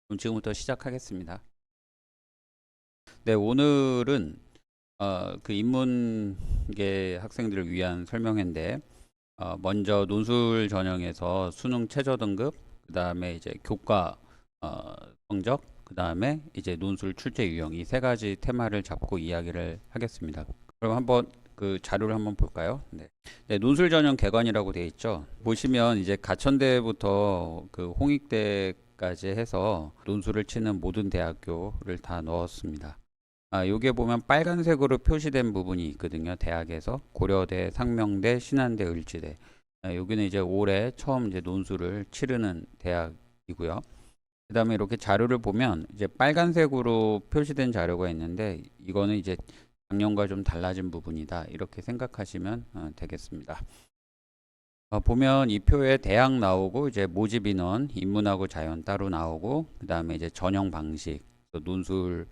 그럼 지금부터 시작하겠습니다. 네, 오늘은 그 인문계 학생들을 위한 설명회인데 먼저 논술 전형에서 수능 최저 등급, 그 다음에 이제 교과 어, 성적, 그 다음에 이제 논술 출제 유형 이 세 가지 테마를 잡고 이야기를 하겠습니다. 그럼 한번 그 자료를 한번 볼까요? 네. 네, 논술 전형 개관이라고 되어 있죠. 보시면 이제 가천대부터 그 홍익대까지 해서 논술을 치는 모든 대학교를 다 넣었습니다. 요게 보면 빨간색으로 표시된 부분이 있거든요. 대학에서 고려대, 상명대, 신한대, 을지대. 여기는 이제 올해 처음 이제 논술을 치르는 대학이고요. 그다음에 이렇게 자료를 보면 이제 빨간색으로 표시된 자료가 있는데 이거는 이제 작년과 좀 달라진 부분이다. 이렇게 생각하시면 되겠습니다. 보면 이 표에 대학 나오고 이제 모집 인원, 인문하고 자연 따로 나오고 그다음에 이제 전형 방식, 또 논술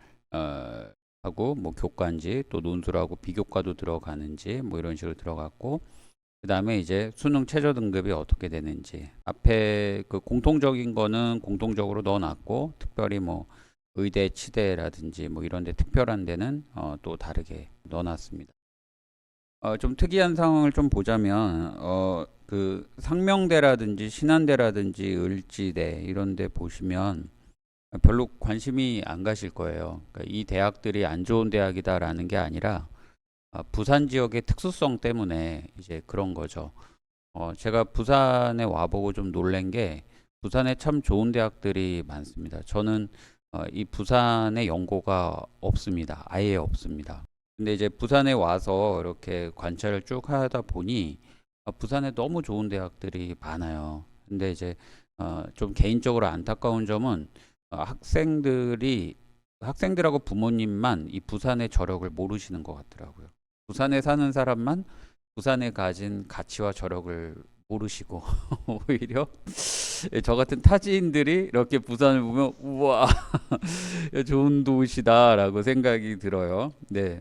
하고 뭐 교과인지 또 논술하고 비교과도 들어가는지 뭐 이런 식으로 들어갔고 그다음에 이제 수능 최저 등급이 어떻게 되는지 앞에 그 공통적인 거는 공통적으로 넣어놨고 특별히 뭐 의대, 치대라든지 뭐 이런 데 특별한 데는 또 다르게 넣어놨습니다. 좀 특이한 상황을 좀 보자면 그 상명대라든지 신한대라든지 을지대 이런 데 보시면 별로 관심이 안 가실 거예요. 그러니까 이 대학들이 안 좋은 대학이다라는 게 아니라 부산 지역의 특수성 때문에 이제 그런 거죠. 제가 부산에 와보고 좀 놀란 게 부산에 참 좋은 대학들이 많습니다. 저는 이 부산에 연고가 없습니다. 아예 없습니다. 근데 이제 부산에 와서 이렇게 관찰을 쭉 하다 보니 부산에 너무 좋은 대학들이 많아요. 근데 이제 좀 개인적으로 안타까운 점은 학생들하고 부모님만 이 부산의 저력을 모르시는 것 같더라고요. 부산에 사는 사람만 부산에 가진 가치와 저력을 모르시고 오히려 저 같은 타지인들이 이렇게 부산을 보면 우와 좋은 도시다라고 생각이 들어요. 네.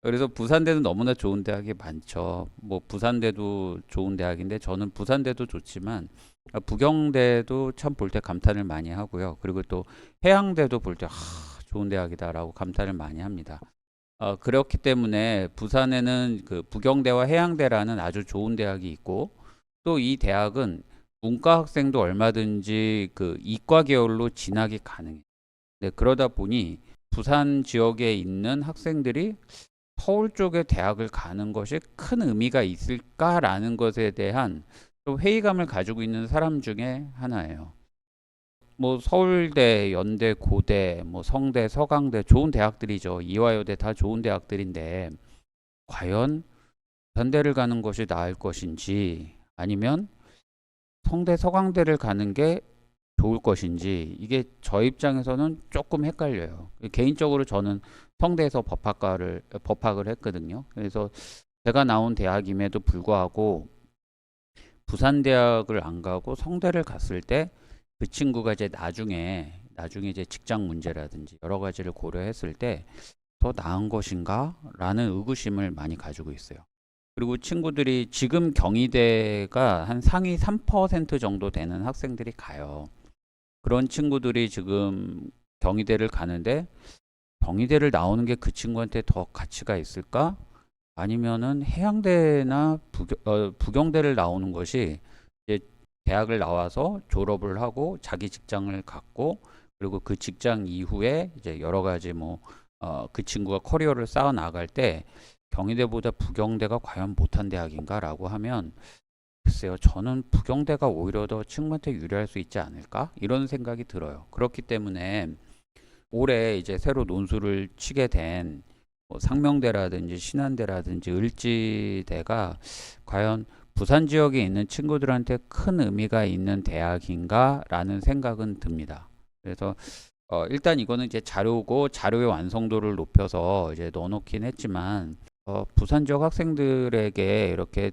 그래서 부산대는 너무나 좋은 대학이 많죠. 뭐 부산대도 좋은 대학인데 저는 부산대도 좋지만 부경대도 참 볼 때 감탄을 많이 하고요. 그리고 또 해양대도 볼 때 좋은 대학이다라고 감탄을 많이 합니다. 그렇기 때문에 부산에는 그 부경대와 해양대라는 아주 좋은 대학이 있고 또 이 대학은 문과 학생도 얼마든지 그 이과 계열로 진학이 가능해요. 네, 그러다 보니 부산 지역에 있는 학생들이 서울 쪽에 대학을 가는 것이 큰 의미가 있을까라는 것에 대한 좀 회의감을 가지고 있는 사람 중에 하나예요. 뭐 서울대, 연대, 고대, 뭐 성대, 서강대 좋은 대학들이죠. 이화여대 다 좋은 대학들인데 과연 연대를 가는 것이 나을 것인지 아니면 성대, 서강대를 가는 게 좋을 것인지 이게 저 입장에서는 조금 헷갈려요. 개인적으로 저는 성대에서 법학을 했거든요. 그래서 제가 나온 대학임에도 불구하고 부산대학을 안 가고 성대를 갔을 때 그 친구가 이제 나중에 이제 직장 문제라든지 여러 가지를 고려했을 때 더 나은 것인가라는 의구심을 많이 가지고 있어요. 그리고 친구들이 지금 경희대가 한 상위 3% 정도 되는 학생들이 가요. 그런 친구들이 지금 경희대를 가는데 경희대를 나오는 게 그 친구한테 더 가치가 있을까? 아니면은 해양대나 부경대를 나오는 것이 이제 대학을 나와서 졸업을 하고 자기 직장을 갖고 그리고 그 직장 이후에 이제 여러 가지 뭐 그 친구가 커리어를 쌓아 나갈 때 경희대보다 부경대가 과연 못한 대학인가라고 하면 글쎄요, 저는 부경대가 오히려 더 친구한테 유리할 수 있지 않을까? 이런 생각이 들어요. 그렇기 때문에 올해 이제 새로 논술을 치게 된뭐 상명대라든지 신한대라든지 을지대가 과연 부산 지역에 있는 친구들한테 큰 의미가 있는 대학인가라는 생각은 듭니다. 그래서 일단 이거는 이제 자료고 자료의 완성도를 높여서 이제 넣어놓긴 했지만 부산 지역 학생들에게 이렇게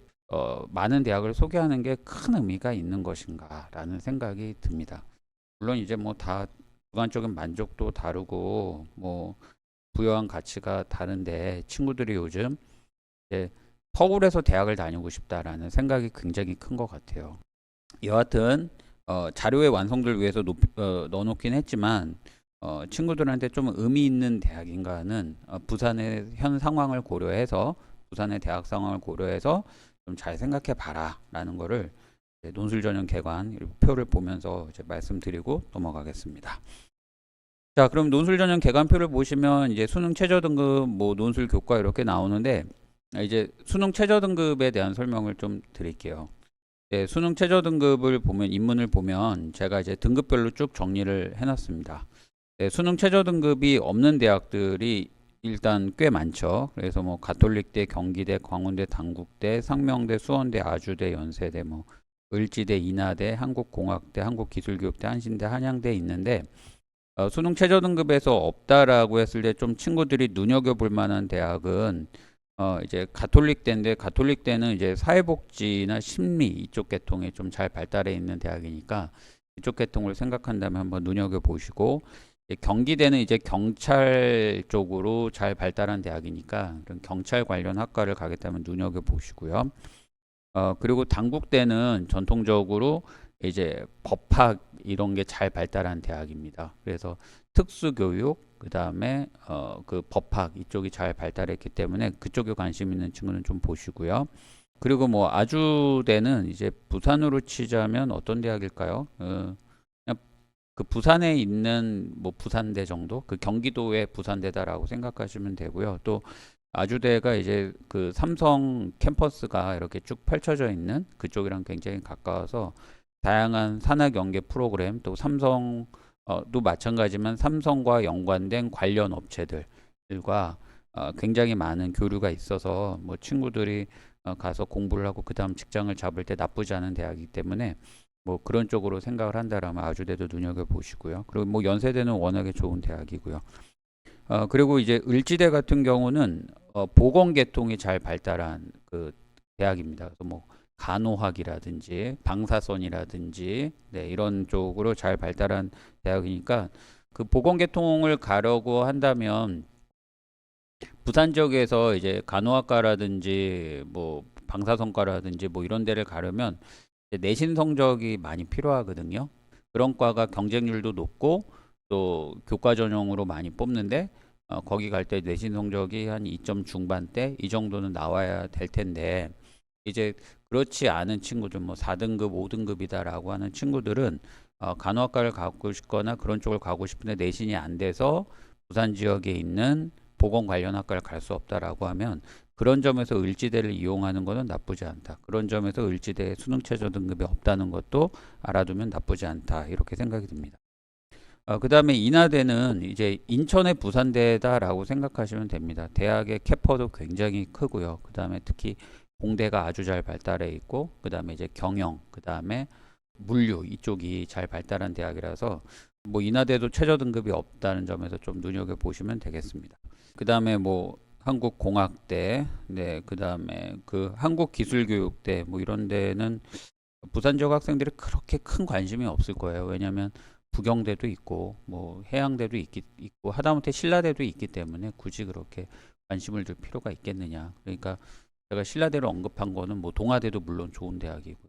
많은 대학을 소개하는 게 큰 의미가 있는 것인가라는 생각이 듭니다. 물론 이제 뭐 다 주관적인 만족도 다르고 뭐 부여한 가치가 다른데 친구들이 요즘 이제 서울에서 대학을 다니고 싶다라는 생각이 굉장히 큰 것 같아요. 여하튼 자료의 완성도를 위해서 넣어놓긴 했지만 친구들한테 좀 의미 있는 대학인가는 부산의 현 상황을 고려해서 부산의 대학 상황을 고려해서 좀 잘 생각해 봐라 라는 거를 논술 전형 개관 표를 보면서 이제 말씀드리고 넘어가겠습니다. 자, 그럼 논술 전형 개관표를 보시면 이제 수능 최저 등급, 뭐 논술 교과 이렇게 나오는데 이제 수능 최저 등급에 대한 설명을 좀 드릴게요. 네, 수능 최저 등급을 보면 인문을 보면 제가 이제 등급별로 쭉 정리를 해놨습니다. 네, 수능 최저 등급이 없는 대학들이 일단 꽤 많죠. 그래서 뭐 가톨릭대, 경기대, 광운대, 단국대, 상명대, 수원대, 아주대, 연세대, 뭐 을지대, 인하대, 한국공학대, 한국기술교육대, 한신대, 한양대 있는데 수능 최저 등급에서 없다라고 했을 때 좀 친구들이 눈여겨볼 만한 대학은 이제 가톨릭대인데 가톨릭대는 이제 사회복지나 심리 이쪽 계통에 좀 잘 발달해 있는 대학이니까 이쪽 계통을 생각한다면 한번 눈여겨 보시고 경기대는 이제 경찰 쪽으로 잘 발달한 대학이니까 그런 경찰 관련 학과를 가겠다면 눈여겨 보시고요. 그리고 단국대는 전통적으로 이제 법학 이런 게 잘 발달한 대학입니다. 그래서 특수교육 그다음에 그 법학 이쪽이 잘 발달했기 때문에 그쪽에 관심 있는 친구는 좀 보시고요. 그리고 뭐 아주대는 이제 부산으로 치자면 어떤 대학일까요? 그냥 그 부산에 있는 뭐 부산대 정도? 그 경기도의 부산대다라고 생각하시면 되고요. 또 아주대가 이제 그 삼성 캠퍼스가 이렇게 쭉 펼쳐져 있는 그쪽이랑 굉장히 가까워서 다양한 산학 연계 프로그램 또 삼성도 마찬가지지만 삼성과 연관된 관련 업체들과 굉장히 많은 교류가 있어서 뭐 친구들이 가서 공부를 하고 그 다음 직장을 잡을 때 나쁘지 않은 대학이기 때문에 뭐 그런 쪽으로 생각을 한다라면 아주대도 눈여겨 보시고요. 그리고 뭐 연세대는 워낙에 좋은 대학이고요. 그리고 이제 을지대 같은 경우는 보건계통이 잘 발달한 그 대학입니다. 그래서 뭐 간호학이라든지 방사선이라든지 네, 이런 쪽으로 잘 발달한 대학이니까 그 보건계통을 가려고 한다면 부산 지역에서 이제 간호학과라든지 뭐 방사선과라든지 뭐 이런 데를 가려면 내신 성적이 많이 필요하거든요. 그런 과가 경쟁률도 높고 또 교과 전형으로 많이 뽑는데 거기 갈 때 내신 성적이 한 2점 중반대 이 정도는 나와야 될 텐데 이제 그렇지 않은 친구들 뭐 4등급, 5등급이다라고 하는 친구들은 간호학과를 가고 싶거나 그런 쪽을 가고 싶은데 내신이 안 돼서 부산 지역에 있는 보건 관련 학과를 갈 수 없다라고 하면 그런 점에서 을지대를 이용하는 것은 나쁘지 않다. 그런 점에서 을지대에 수능 최저 등급이 없다는 것도 알아두면 나쁘지 않다. 이렇게 생각이 듭니다. 그 다음에 인하대는 이제 인천의 부산대다라고 생각하시면 됩니다. 대학의 캐퍼도 굉장히 크고요. 그 다음에 특히 공대가 아주 잘 발달해 있고, 그 다음에 이제 경영, 그 다음에 물류 이쪽이 잘 발달한 대학이라서 뭐 인하대도 최저 등급이 없다는 점에서 좀 눈여겨 보시면 되겠습니다. 그 다음에 뭐 한국공학대, 네, 그 다음에 그 한국기술교육대 뭐 이런 데는 부산 지역 학생들이 그렇게 큰 관심이 없을 거예요. 왜냐하면 부경대도 있고 뭐 해양대도 있고 하다못해 신라대도 있기 때문에 굳이 그렇게 관심을 줄 필요가 있겠느냐. 그러니까 제가 신라대를 언급한 거는 뭐 동아대도 물론 좋은 대학이고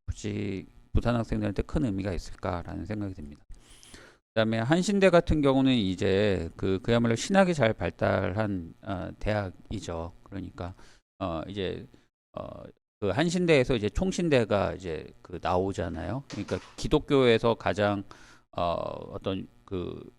굳이 부산 학생들한테 큰 의미가 있을까라는 생각이 듭니다. 그다음에 한신대 같은 경우는 이제 그야말로 신학이 잘 발달한 대학이죠. 그러니까 이제 그 한신대에서 이제 총신대가 이제 그 나오잖아요. 그러니까 기독교에서 가장 어떤 그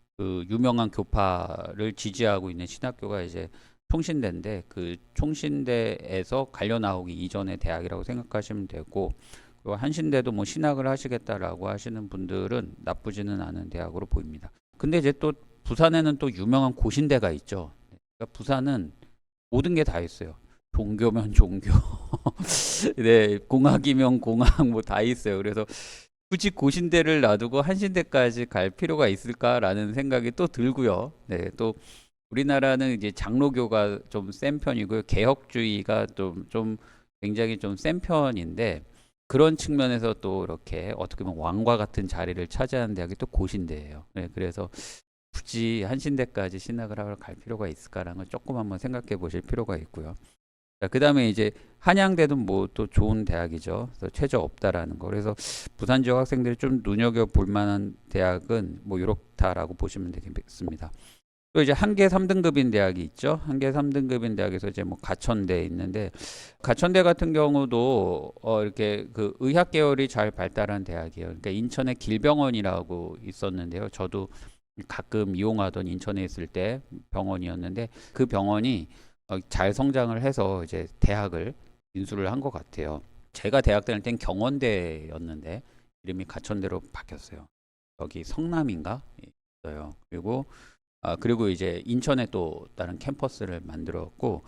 유명한 교파를 지지하고 있는 신학교가 이제 총신대인데 그 총신대에서 갈려 나오기 이전의 대학이라고 생각하시면 되고 그리고 한신대도 뭐 신학을 하시겠다라고 하시는 분들은 나쁘지는 않은 대학으로 보입니다. 근데 이제 또 부산에는 또 유명한 고신대가 있죠. 그러니까 부산은 모든 게 다 있어요. 종교면 종교, 네, 공학이면 공학 뭐 다 있어요. 그래서 굳이 고신대를 놔두고 한신대까지 갈 필요가 있을까라는 생각이 또 들고요. 네, 또 우리나라는 이제 장로교가 좀 센 편이고요. 개혁주의가 좀 굉장히 좀 센 편인데 그런 측면에서 또 이렇게 어떻게 보면 왕과 같은 자리를 차지하는 대학이 또 고신대예요. 네, 그래서 굳이 한신대까지 신학을 하러 갈 필요가 있을까라는 걸 조금 한번 생각해 보실 필요가 있고요. 자, 그다음에 이제 한양대도 뭐 또 좋은 대학이죠. 그래서 최저 없다라는 거. 그래서 부산 지역 학생들이 좀 눈여겨 볼 만한 대학은 뭐 이렇다라고 보시면 되겠습니다. 또 이제 한계 3등급인 대학이 있죠. 한계 3등급인 대학에서 이제 뭐 가천대 있는데 가천대 같은 경우도 이렇게 그 의학 계열이 잘 발달한 대학이에요. 그러니까 인천에 길병원이라고 있었는데요. 저도 가끔 이용하던 인천에 있을 때 병원이었는데 그 병원이 잘 성장을 해서 이제 대학을 인수를 한 것 같아요. 제가 대학 다닐 땐 경원대였는데 이름이 가천대로 바뀌었어요. 여기 성남인가 있어요. 그리고 이제 인천에 또 다른 캠퍼스를 만들었고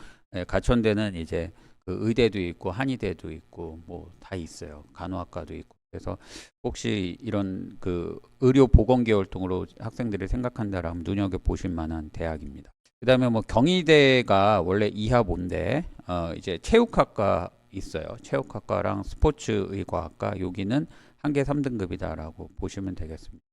가천대는 이제 그 의대도 있고 한의대도 있고 뭐 다 있어요. 간호학과도 있고. 그래서 혹시 이런 그 의료 보건 계열통으로 학생들이 생각한다라면 눈여겨 보실 만한 대학입니다. 그다음에 뭐 경희대가 원래 이하본데 이제 체육학과 있어요. 체육학과랑 스포츠의과학과 여기는 한계 3등급이다라고 보시면 되겠습니다.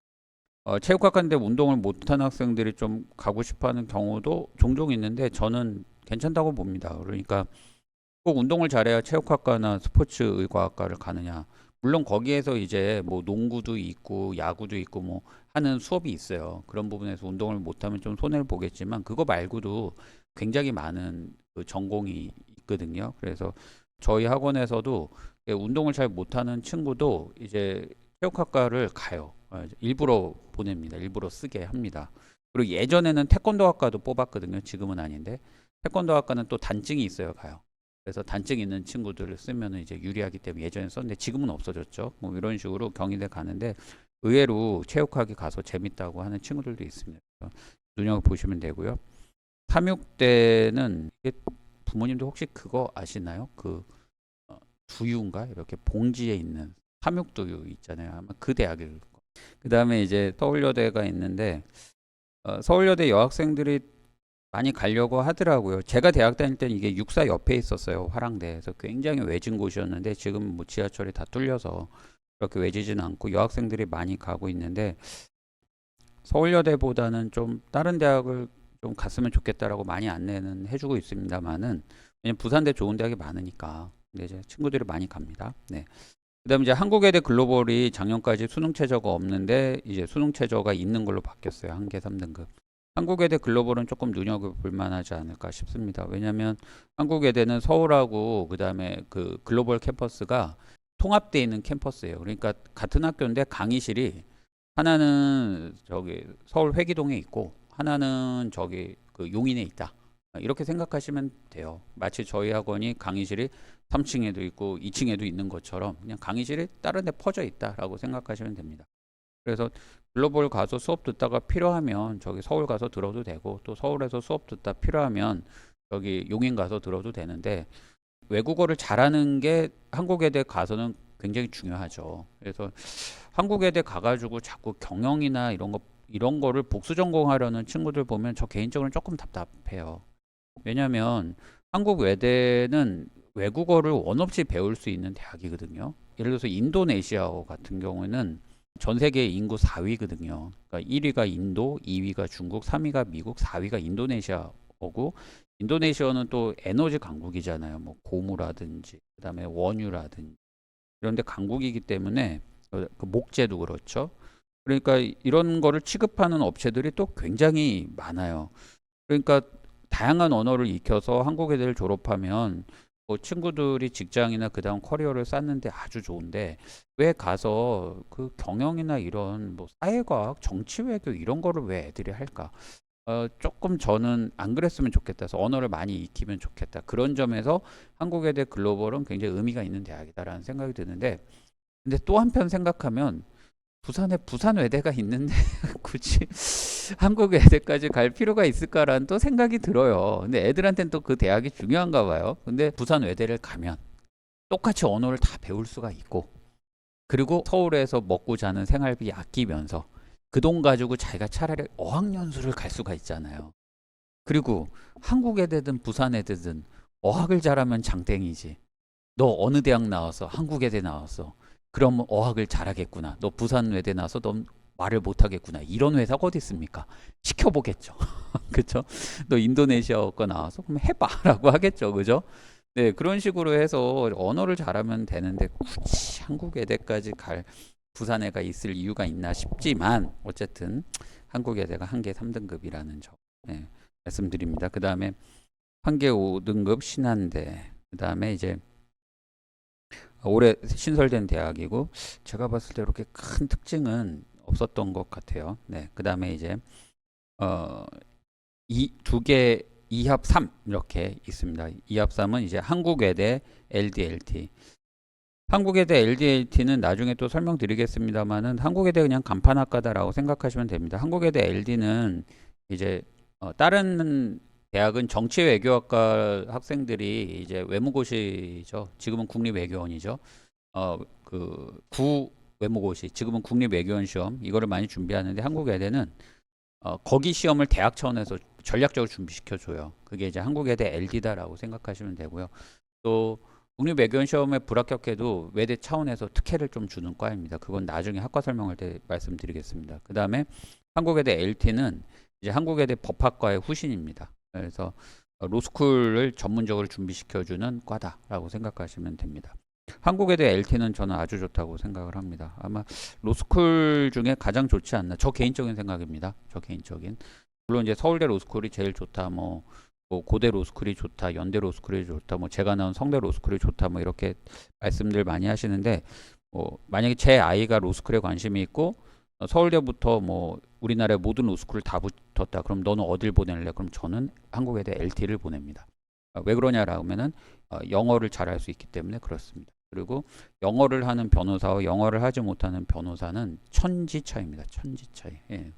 체육학과인데 운동을 못하는 학생들이 좀 가고 싶어하는 경우도 종종 있는데 저는 괜찮다고 봅니다. 그러니까 꼭 운동을 잘해야 체육학과나 스포츠의과학과를 가느냐. 물론 거기에서 이제 뭐 농구도 있고 야구도 있고 뭐 하는 수업이 있어요. 그런 부분에서 운동을 못하면 좀 손해를 보겠지만 그거 말고도 굉장히 많은 그 전공이 있거든요. 그래서 저희 학원에서도 운동을 잘 못하는 친구도 이제 체육학과를 가요. 일부러 보냅니다. 일부러 쓰게 합니다. 그리고 예전에는 태권도 학과도 뽑았거든요. 지금은 아닌데 태권도 학과는 또 단증이 있어요. 가요. 그래서 단증 있는 친구들을 쓰면 이제 유리하기 때문에 예전에 썼는데 지금은 없어졌죠. 뭐 이런 식으로 경희대 가는데 의외로 체육학이 가서 재밌다고 하는 친구들도 있습니다. 눈여겨보시면 되고요. 삼육대는 부모님도 혹시 그거 아시나요? 그 두유인가? 이렇게 봉지에 있는 삼육두유 있잖아요. 아마 그 대학일 거. 그 다음에 이제 서울여대가 있는데 서울여대 여학생들이 많이 가려고 하더라고요. 제가 대학 다닐 때는 이게 육사 옆에 있었어요. 화랑대에서 굉장히 외진 곳이었는데 지금 뭐 지하철이 다 뚫려서 그렇게 외지지는 않고 여학생들이 많이 가고 있는데 서울여대보다는 좀 다른 대학을 좀 갔으면 좋겠다라고 많이 안내는 해주고 있습니다만은 왜냐면 부산대 좋은 대학이 많으니까 근데 이제 친구들이 많이 갑니다. 네. 그다음에 이제 한국외대 글로벌이 작년까지 수능 최저가 없는데 이제 수능 최저가 있는 걸로 바뀌었어요. 한계 3등급. 한국외대 글로벌은 조금 눈여겨볼 만하지 않을까 싶습니다. 왜냐하면 한국외대는 서울하고 그다음에 그 글로벌 캠퍼스가 통합되어 있는 캠퍼스예요. 그러니까 같은 학교인데 강의실이 하나는 저기 서울 회기동에 있고 하나는 저기 그 용인에 있다. 이렇게 생각하시면 돼요. 마치 저희 학원이 강의실이 3층에도 있고 2층에도 있는 것처럼 그냥 강의실이 다른 데 퍼져 있다라고 생각하시면 됩니다. 그래서 글로벌 가서 수업 듣다가 필요하면 저기 서울 가서 들어도 되고 또 서울에서 수업 듣다 필요하면 여기 용인 가서 들어도 되는데 외국어를 잘하는 게 한국외대 가서는 굉장히 중요하죠. 그래서 한국외대 가가지고 자꾸 경영이나 이런 거를 복수 전공하려는 친구들 보면 저 개인적으로는 조금 답답해요. 왜냐하면 한국 외대는 외국어를 원 없이 배울 수 있는 대학이거든요. 예를 들어서 인도네시아어 같은 경우에는 전 세계 인구 4위거든요. 그러니까 1위가 인도, 2위가 중국, 3위가 미국, 4위가 인도네시아어고 인도네시아는 또 에너지 강국이잖아요. 뭐 고무라든지 그다음에 원유라든지 이런데 강국이기 때문에 그 목재도 그렇죠. 그러니까 이런 거를 취급하는 업체들이 또 굉장히 많아요. 그러니까 다양한 언어를 익혀서 한국 애들 졸업하면 뭐 친구들이 직장이나 그다음 커리어를 쌓는데 아주 좋은데 왜 가서 그 경영이나 이런 뭐 사회과학, 정치외교 이런 거를 왜 애들이 할까? 조금 저는 안 그랬으면 좋겠다. 그래서 언어를 많이 익히면 좋겠다. 그런 점에서 한국외대 글로벌은 굉장히 의미가 있는 대학이다라는 생각이 드는데 근데 또 한편 생각하면 부산에 부산외대가 있는데 굳이 한국외대까지 갈 필요가 있을까라는 또 생각이 들어요. 근데 애들한테는 또 그 대학이 중요한가 봐요. 근데 부산외대를 가면 똑같이 언어를 다 배울 수가 있고 그리고 서울에서 먹고 자는 생활비 아끼면서 그 돈 가지고 자기가 차라리 어학연수를 갈 수가 있잖아요. 그리고 한국외대든 부산외대든 어학을 잘하면 장땡이지. 너 어느 대학 나와서 한국외대 나왔어. 그럼 어학을 잘하겠구나. 너 부산외대 나와서 넌 말을 못하겠구나. 이런 회사가 어디 있습니까? 시켜보겠죠. 그렇죠? 너 인도네시아어 거 나와서 그럼 해봐라고 하겠죠. 그죠? 네, 그런 식으로 해서 언어를 잘하면 되는데 굳이 한국외대까지 갈 부산에가 있을 이유가 있나 싶지만 어쨌든 한국외대가 한계 3등급이라는 점 네, 말씀드립니다. 그 다음에 한계 5등급 신한대 그 다음에 이제 올해 신설된 대학이고 제가 봤을 때 이렇게 큰 특징은 없었던 것 같아요. 네, 그 다음에 이제 어, 이 두 개 2합 3 이렇게 있습니다. 2합 3은 이제 한국외대 LDLT. 한국외대 LDLT는 나중에 또 설명드리겠습니다만은 한국외대 그냥 간판학과다라고 생각하시면 됩니다. 한국외대 LD는 이제 다른 대학은 정치외교학과 학생들이 이제 외무고시죠. 지금은 국립외교원이죠. 그 구 외무고시, 지금은 국립외교원 시험 이거를 많이 준비하는데 한국외대는 거기 시험을 대학 차원에서 전략적으로 준비시켜 줘요. 그게 이제 한국외대 LD다라고 생각하시면 되고요. 또 국립외교원 시험에 불합격해도 외대 차원에서 특혜를 좀 주는 과입니다. 그건 나중에 학과 설명할 때 말씀드리겠습니다. 그 다음에 한국외대 LT는 이제 한국외대 법학과의 후신입니다. 그래서 로스쿨을 전문적으로 준비시켜주는 과다라고 생각하시면 됩니다. 한국외대 LT는 저는 아주 좋다고 생각을 합니다. 아마 로스쿨 중에 가장 좋지 않나. 저 개인적인 생각입니다. 저 개인적인. 물론 이제 서울대 로스쿨이 제일 좋다. 뭐 고대 로스쿨이 좋다. 연대 로스쿨이 좋다. 뭐 제가 나온 성대 로스쿨이 좋다. 뭐 이렇게 말씀들 많이 하시는데 만약에 제 아이가 로스쿨에 관심이 있고 서울대부터 뭐 우리나라의 모든 로스쿨을 다 붙었다. 그럼 너는 어딜 보낼래? 그럼 저는 한국외대 LT를 보냅니다. 왜 그러냐라고 하면은 영어를 잘할 수 있기 때문에 그렇습니다. 그리고 영어를 하는 변호사와 영어를 하지 못하는 변호사는 천지 차이입니다. 천지 차이. 예,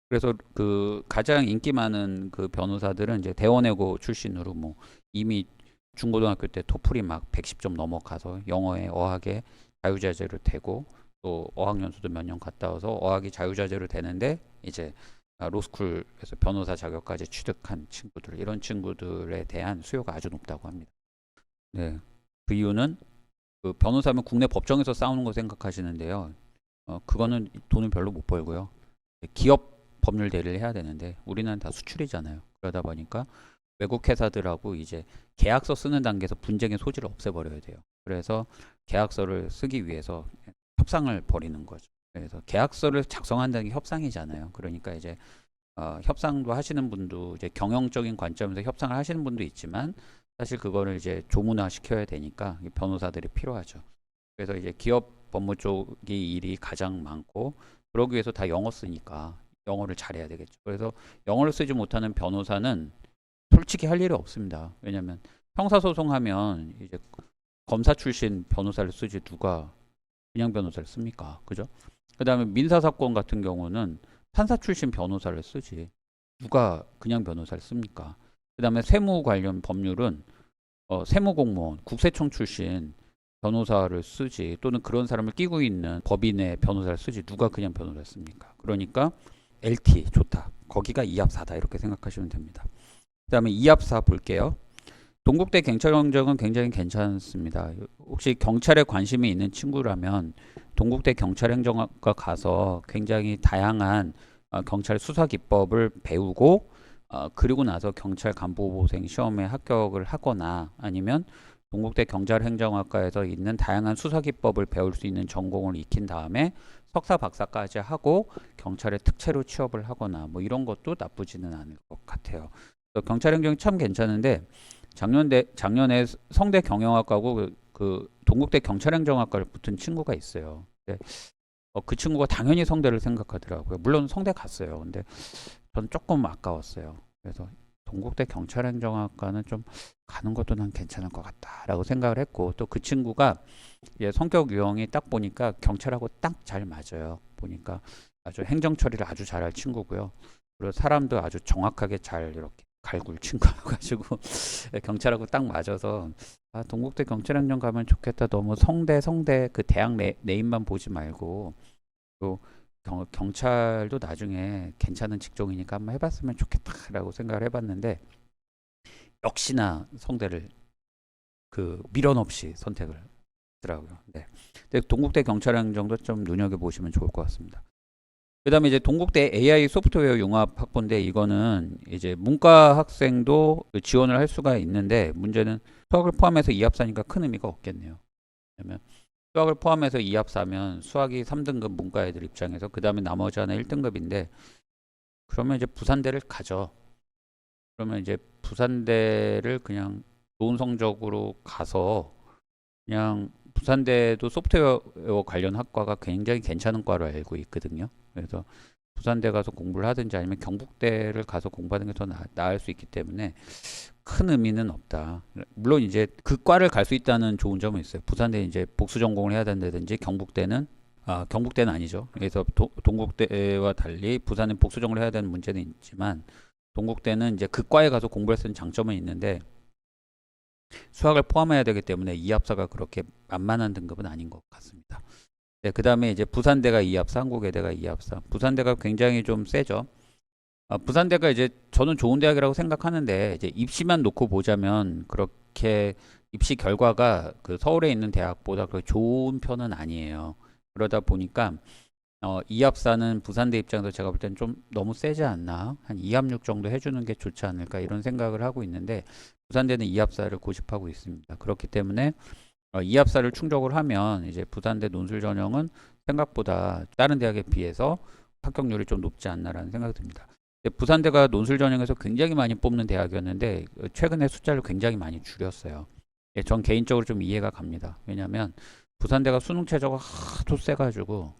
그래서 그 가장 인기 많은 그 변호사들은 이제 대원외고 출신으로 뭐 이미 중고등학교 때 토플이 막 110점 넘어가서 영어에 어학에 자유자재로 되고 또 어학연수도 몇 년 갔다 와서 어학이 자유자재로 되는데 이제 로스쿨에서 변호사 자격까지 취득한 친구들 이런 친구들에 대한 수요가 아주 높다고 합니다. 네, 그 이유는 그 변호사면 국내 법정에서 싸우는 거 생각하시는데요. 그거는 돈을 별로 못 벌고요. 기업 법률 대리를 해야 되는데 우리는 다 수출이잖아요. 그러다 보니까 외국 회사들하고 이제 계약서 쓰는 단계에서 분쟁의 소지를 없애버려야 돼요. 그래서 계약서를 쓰기 위해서 협상을 벌이는 거죠. 그래서 계약서를 작성한다는 게 협상이잖아요. 그러니까 이제 협상도 하시는 분도 이제 경영적인 관점에서 협상을 하시는 분도 있지만 사실 그거를 이제 조문화 시켜야 되니까 변호사들이 필요하죠. 그래서 이제 기업 법무 쪽이 일이 가장 많고 그러기 위해서 다 영어 쓰니까 영어를 잘해야 되겠죠. 그래서 영어를 쓰지 못하는 변호사는 솔직히 할 일이 없습니다. 왜냐하면 형사소송하면 이제 검사 출신 변호사를 쓰지 누가 그냥 변호사를 씁니까? 그죠? 그 다음에 민사사건 같은 경우는 판사 출신 변호사를 쓰지 누가 그냥 변호사를 씁니까? 그 다음에 세무 관련 법률은 세무공무원, 국세청 출신 변호사를 쓰지 또는 그런 사람을 끼고 있는 법인의 변호사를 쓰지 누가 그냥 변호사를 씁니까? 그러니까 LT 좋다. 거기가 2합4다 이렇게 생각하시면 됩니다. 그 다음에 2합4 볼게요. 동국대 경찰행정은 굉장히 괜찮습니다. 혹시 경찰에 관심이 있는 친구라면 동국대 경찰행정학과 가서 굉장히 다양한 경찰 수사 기법을 배우고 그리고 나서 경찰 간부보생 시험에 합격을 하거나 아니면 동국대 경찰행정학과에서 있는 다양한 수사 기법을 배울 수 있는 전공을 익힌 다음에 석사 박사까지 하고 경찰의 특채로 취업을 하거나 뭐 이런 것도 나쁘지는 않을 것 같아요. 경찰행정이 참 괜찮은데 작년에 성대 경영학과고 그 동국대 경찰행정학과를 붙은 친구가 있어요. 근데 그 친구가 당연히 성대를 생각하더라고요. 물론 성대 갔어요. 근데 저는 조금 아까웠어요. 그래서 동국대 경찰행정학과는 좀 가는 것도 난 괜찮을 것 같다라고 생각을 했고 또 그 친구가 성격 유형이 딱 보니까 경찰하고 딱 잘 맞아요. 보니까 아주 행정 처리를 아주 잘할 친구고요. 그리고 사람도 아주 정확하게 잘 이렇게 갈굴 친구여가지고 경찰하고 딱 맞아서 동국대 경찰행정 가면 좋겠다. 너무 성대 그 대학 네임만 보지 말고 또 경찰도 나중에 괜찮은 직종이니까 한번 해봤으면 좋겠다라고 생각을 해봤는데 역시나 성대를 그 미련 없이 선택을 하더라고요. 네. 근데 동국대 경찰행정도 좀 눈여겨보시면 좋을 것 같습니다. 그다음에 이제 동국대 AI 소프트웨어 융합 학부인데 이거는 이제 문과 학생도 지원을 할 수가 있는데 문제는 수학을 포함해서 2합사니까 큰 의미가 없겠네요. 왜냐면 수학을 포함해서 2합사면 수학이 3등급 문과 애들 입장에서 그다음에 나머지 하나 1등급인데 그러면 이제 부산대를 가죠. 그러면 이제 부산대를 그냥 좋은 성적으로 가서 그냥 부산대도 소프트웨어 관련 학과가 굉장히 괜찮은 과로 알고 있거든요. 그래서 부산대 가서 공부를 하든지 아니면 경북대를 가서 공부하는 게 더 나을 수 있기 때문에 큰 의미는 없다. 물론 이제 그 과를 갈 수 있다는 좋은 점은 있어요. 부산대 이제 복수 전공을 해야 된다든지 경북대는 아니죠. 그래서 동국대와 달리 부산은 복수 전공을 해야 되는 문제는 있지만 동국대는 이제 그 과에 가서 공부할 수 있는 장점은 있는데 수학을 포함해야 되기 때문에 이합사가 그렇게 만만한 등급은 아닌 것 같습니다. 네, 그 다음에 이제 부산대가 이합사, 한국외대가 이합사. 부산대가 굉장히 좀 세죠. 부산대가 이제 저는 좋은 대학이라고 생각하는데 이제 입시만 놓고 보자면 그렇게 입시 결과가 그 서울에 있는 대학보다 그렇게 좋은 편은 아니에요. 그러다 보니까 이합사는 부산대 입장에서 제가 볼 때는 좀 너무 세지 않나? 한 2합6 정도 해주는 게 좋지 않을까 이런 생각을 하고 있는데 부산대는 이합사를 고집하고 있습니다. 그렇기 때문에 이합사를 충족을 하면 이제 부산대 논술 전형은 생각보다 다른 대학에 비해서 합격률이 좀 높지 않나라는 생각이 듭니다. 부산대가 논술 전형에서 굉장히 많이 뽑는 대학이었는데 최근에 숫자를 굉장히 많이 줄였어요. 전 개인적으로 좀 이해가 갑니다. 왜냐하면 부산대가 수능 최저가 하도 세가지고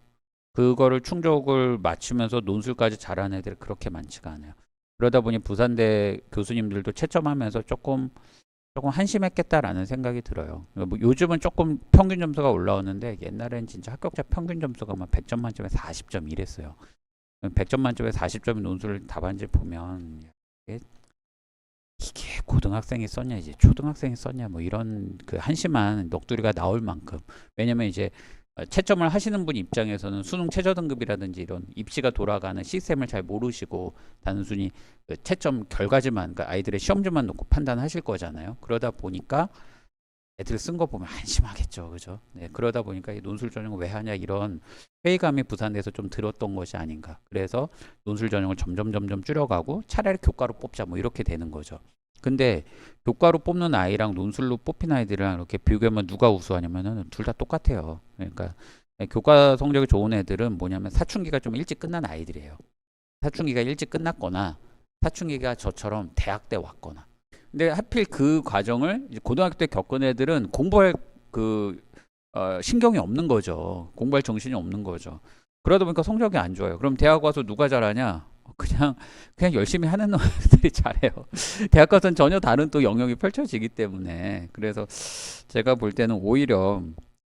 그거를 충족을 맞추면서 논술까지 잘하는 애들이 그렇게 많지가 않아요. 그러다 보니 부산대 교수님들도 채점하면서 조금 한심했겠다라는 생각이 들어요. 뭐 요즘은 조금 평균 점수가 올라오는데 옛날엔 진짜 합격자 평균 점수가 막 100점 만점에 40점 이랬어요. 100점 만점에 40점의 논술 답안지 보면 이게 고등학생이 썼냐 이제 초등학생이 썼냐 뭐 이런 그 한심한 넋두리가 나올 만큼 왜냐면 이제 채점을 하시는 분 입장에서는 수능 최저 등급이라든지 이런 입시가 돌아가는 시스템을 잘 모르시고 단순히 그 채점 결과지만 그러니까 아이들의 시험지만 놓고 판단하실 거잖아요. 그러다 보니까 애들 쓴 거 보면 한심하겠죠, 그죠? 네, 그러다 보니까 이 논술 전형을 왜 하냐 이런 회의감이 부산에서 좀 들었던 것이 아닌가. 그래서 논술 전형을 점점 줄여가고 차라리 교과로 뽑자 뭐 이렇게 되는 거죠. 근데 교과로 뽑는 아이랑 논술로 뽑힌 아이들이랑 이렇게 비교하면 누가 우수하냐면은 둘 다 똑같아요. 그러니까 교과 성적이 좋은 애들은 뭐냐면 사춘기가 좀 일찍 끝난 아이들이에요. 사춘기가 일찍 끝났거나 사춘기가 저처럼 대학 때 왔거나. 근데 하필 그 과정을 이제 고등학교 때 겪은 애들은 공부할 그 신경이 없는 거죠. 공부할 정신이 없는 거죠. 그러다 보니까 성적이 안 좋아요. 그럼 대학 와서 누가 잘하냐? 그냥 열심히 하는 놈들이 잘해요. 대학 가서는 전혀 다른 또 영역이 펼쳐지기 때문에 그래서 제가 볼 때는 오히려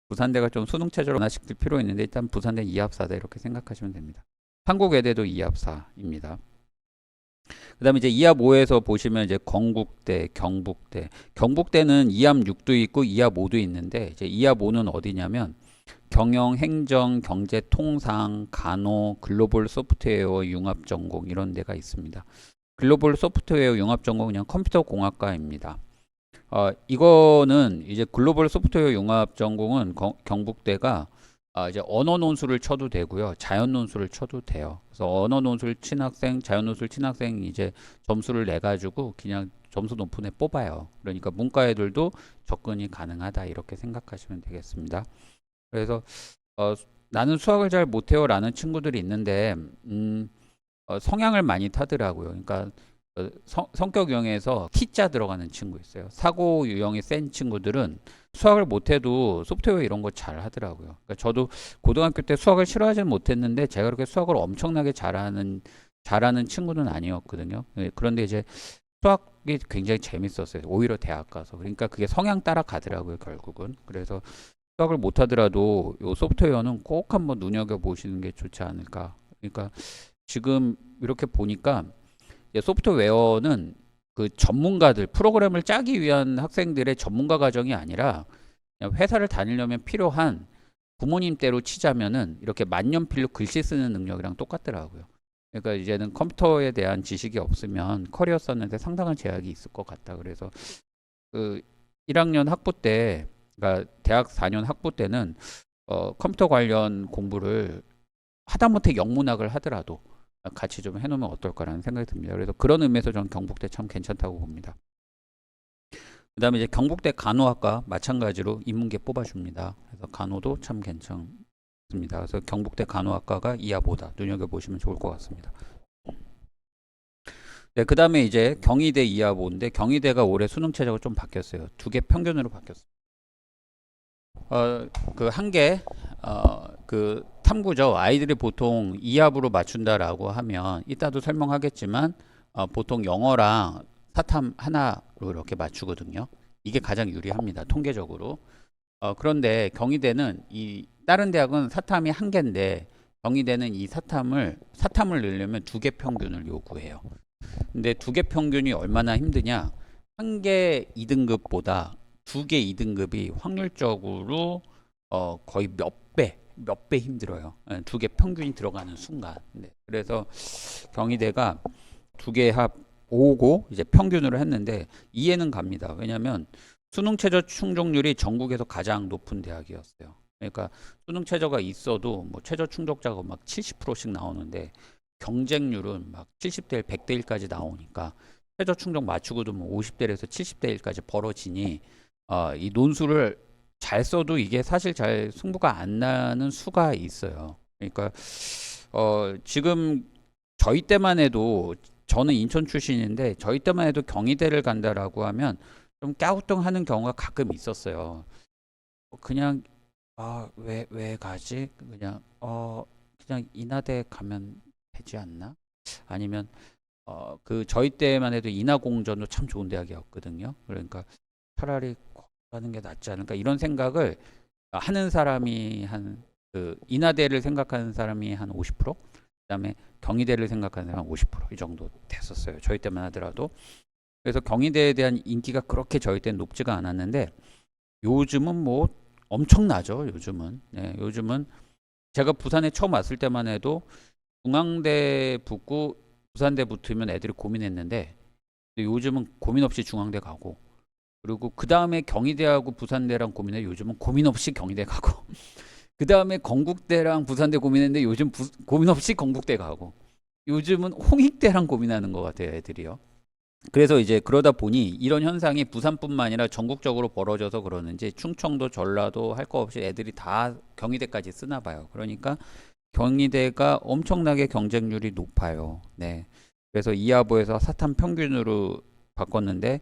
부산대가 좀 수능 체제로 완화시킬 필요 있는데 일단 부산대 2합사다 이렇게 생각하시면 됩니다. 한국외대도 2합사입니다. 그다음에 이제 2합 5에서 보시면 이제 건국대, 경북대는 2합 6도 있고 2합 5도 있는데 이제 2합 5는 어디냐면 경영, 행정, 경제, 통상, 간호, 글로벌 소프트웨어 융합 전공 이런 데가 있습니다. 글로벌 소프트웨어 융합 전공 그냥 컴퓨터 공학과입니다. 이거는 이제 글로벌 소프트웨어 융합 전공은 경북대가 이제 언어 논술을 쳐도 되고요. 자연 논술을 쳐도 돼요. 그래서 언어 논술 친학생, 자연 논술 친학생 이제 점수를 내 가지고 그냥 점수 높은 애 뽑아요. 그러니까 문과 애들도 접근이 가능하다 이렇게 생각하시면 되겠습니다. 그래서 나는 수학을 잘 못해요라는 친구들이 있는데 성향을 많이 타더라고요. 그러니까 성격 유형에서 T자 들어가는 친구 있어요. 사고 유형이 센 친구들은 수학을 못해도 소프트웨어 이런 거 잘 하더라고요. 그러니까 저도 고등학교 때 수학을 싫어하지는 못했는데 제가 그렇게 수학을 엄청나게 잘하는 친구는 아니었거든요. 그런데 이제 수학이 굉장히 재밌었어요. 오히려 대학 가서. 그러니까 그게 성향 따라 가더라고요, 결국은. 그래서 수학을 못하더라도 요 소프트웨어는 꼭 한번 눈여겨 보시는 게 좋지 않을까. 그러니까 지금 이렇게 보니까 소프트웨어는 그 전문가들 프로그램을 짜기 위한 학생들의 전문가 과정이 아니라 그냥 회사를 다니려면 필요한 부모님 때로 치자면은 이렇게 만년필로 글씨 쓰는 능력이랑 똑같더라고요. 그러니까 이제는 컴퓨터에 대한 지식이 없으면 커리어 썼는데 상당한 제약이 있을 것 같다. 그래서 그 1학년 학부 때, 그러니까 대학 4년 학부 때는 컴퓨터 관련 공부를 하다못해 영문학을 하더라도 같이 좀 해놓으면 어떨까라는 생각이 듭니다. 그래서 그런 의미에서 저는 경북대 참 괜찮다고 봅니다. 그 다음에 이제 경북대 간호학과 마찬가지로 인문계 뽑아줍니다. 그래서 간호도 참 괜찮습니다. 그래서 경북대 간호학과가 이하보다 눈여겨보시면 좋을 것 같습니다. 네, 그 다음에 이제 경희대 이하보인데 경희대가 올해 수능 체제가 좀 바뀌었어요. 2개 평균으로 바뀌었어요. 그 한 개, 그 탐구죠. 아이들이 보통 이합으로 맞춘다라고 하면 이따도 설명하겠지만 보통 영어랑 사탐 하나로 이렇게 맞추거든요. 이게 가장 유리합니다. 통계적으로. 그런데 경희대는 이 다른 대학은 사탐이 한 개인데 경희대는 이 사탐을 넣으려면 2개 평균을 요구해요. 근데 2개 평균이 얼마나 힘드냐? 한 개 2등급보다 2개 2등급이 확률적으로 거의 몇 배 힘들어요. 2개 평균이 들어가는 순간. 네. 그래서 경희대가 2개 합 5고 이제 평균으로 했는데 이해는 갑니다. 왜냐하면 수능 최저 충족률이 전국에서 가장 높은 대학이었어요. 그러니까 수능 최저가 있어도 뭐 최저 충족자가 막 70%씩 나오는데 경쟁률은 막 70대 1, 100대 1까지 나오니까 최저 충족 맞추고도 뭐 50대1에서 70대 1까지 벌어지니 이 논술을 잘 써도 이게 사실 잘 승부가 안 나는 수가 있어요. 그러니까 지금 저희 때만 해도 저는 인천 출신인데 저희 때만 해도 경희대를 간다라고 하면 좀 갸우뚱하는 경우가 가끔 있었어요. 그냥 왜 가지? 그냥 인하대 가면 되지 않나? 아니면 그 저희 때만 해도 인하공전도 참 좋은 대학이었거든요. 그러니까 차라리 가는 게 낫지 않을까 이런 생각을 하는 사람이 그 인하대를 생각하는 사람이 한 50%, 그다음에 경희대를 생각하는 사람 50%이 정도 됐었어요. 저희 때만 하더라도. 그래서 경희대에 대한 인기가 그렇게 저희 때는 높지가 않았는데 요즘은 뭐 엄청나죠. 요즘은. 네, 요즘은 제가 부산에 처음 왔을 때만 해도 중앙대 붙고 부산대 붙으면 애들이 고민했는데 요즘은 고민 없이 중앙대 가고 그리고 그 다음에 경희대하고 부산대랑 고민해 요즘은 고민 없이 경희대 가고 그 다음에 건국대랑 부산대 고민했는데 요즘 고민 없이 건국대 가고 요즘은 홍익대랑 고민하는 것 같아요 애들이요. 그래서 이제 그러다 보니 이런 현상이 부산뿐만 아니라 전국적으로 벌어져서 그러는지 충청도 전라도 할 거 없이 애들이 다 경희대까지 쓰나 봐요. 그러니까 경희대가 엄청나게 경쟁률이 높아요. 네. 그래서 이하보에서 사탐 평균으로 바꿨는데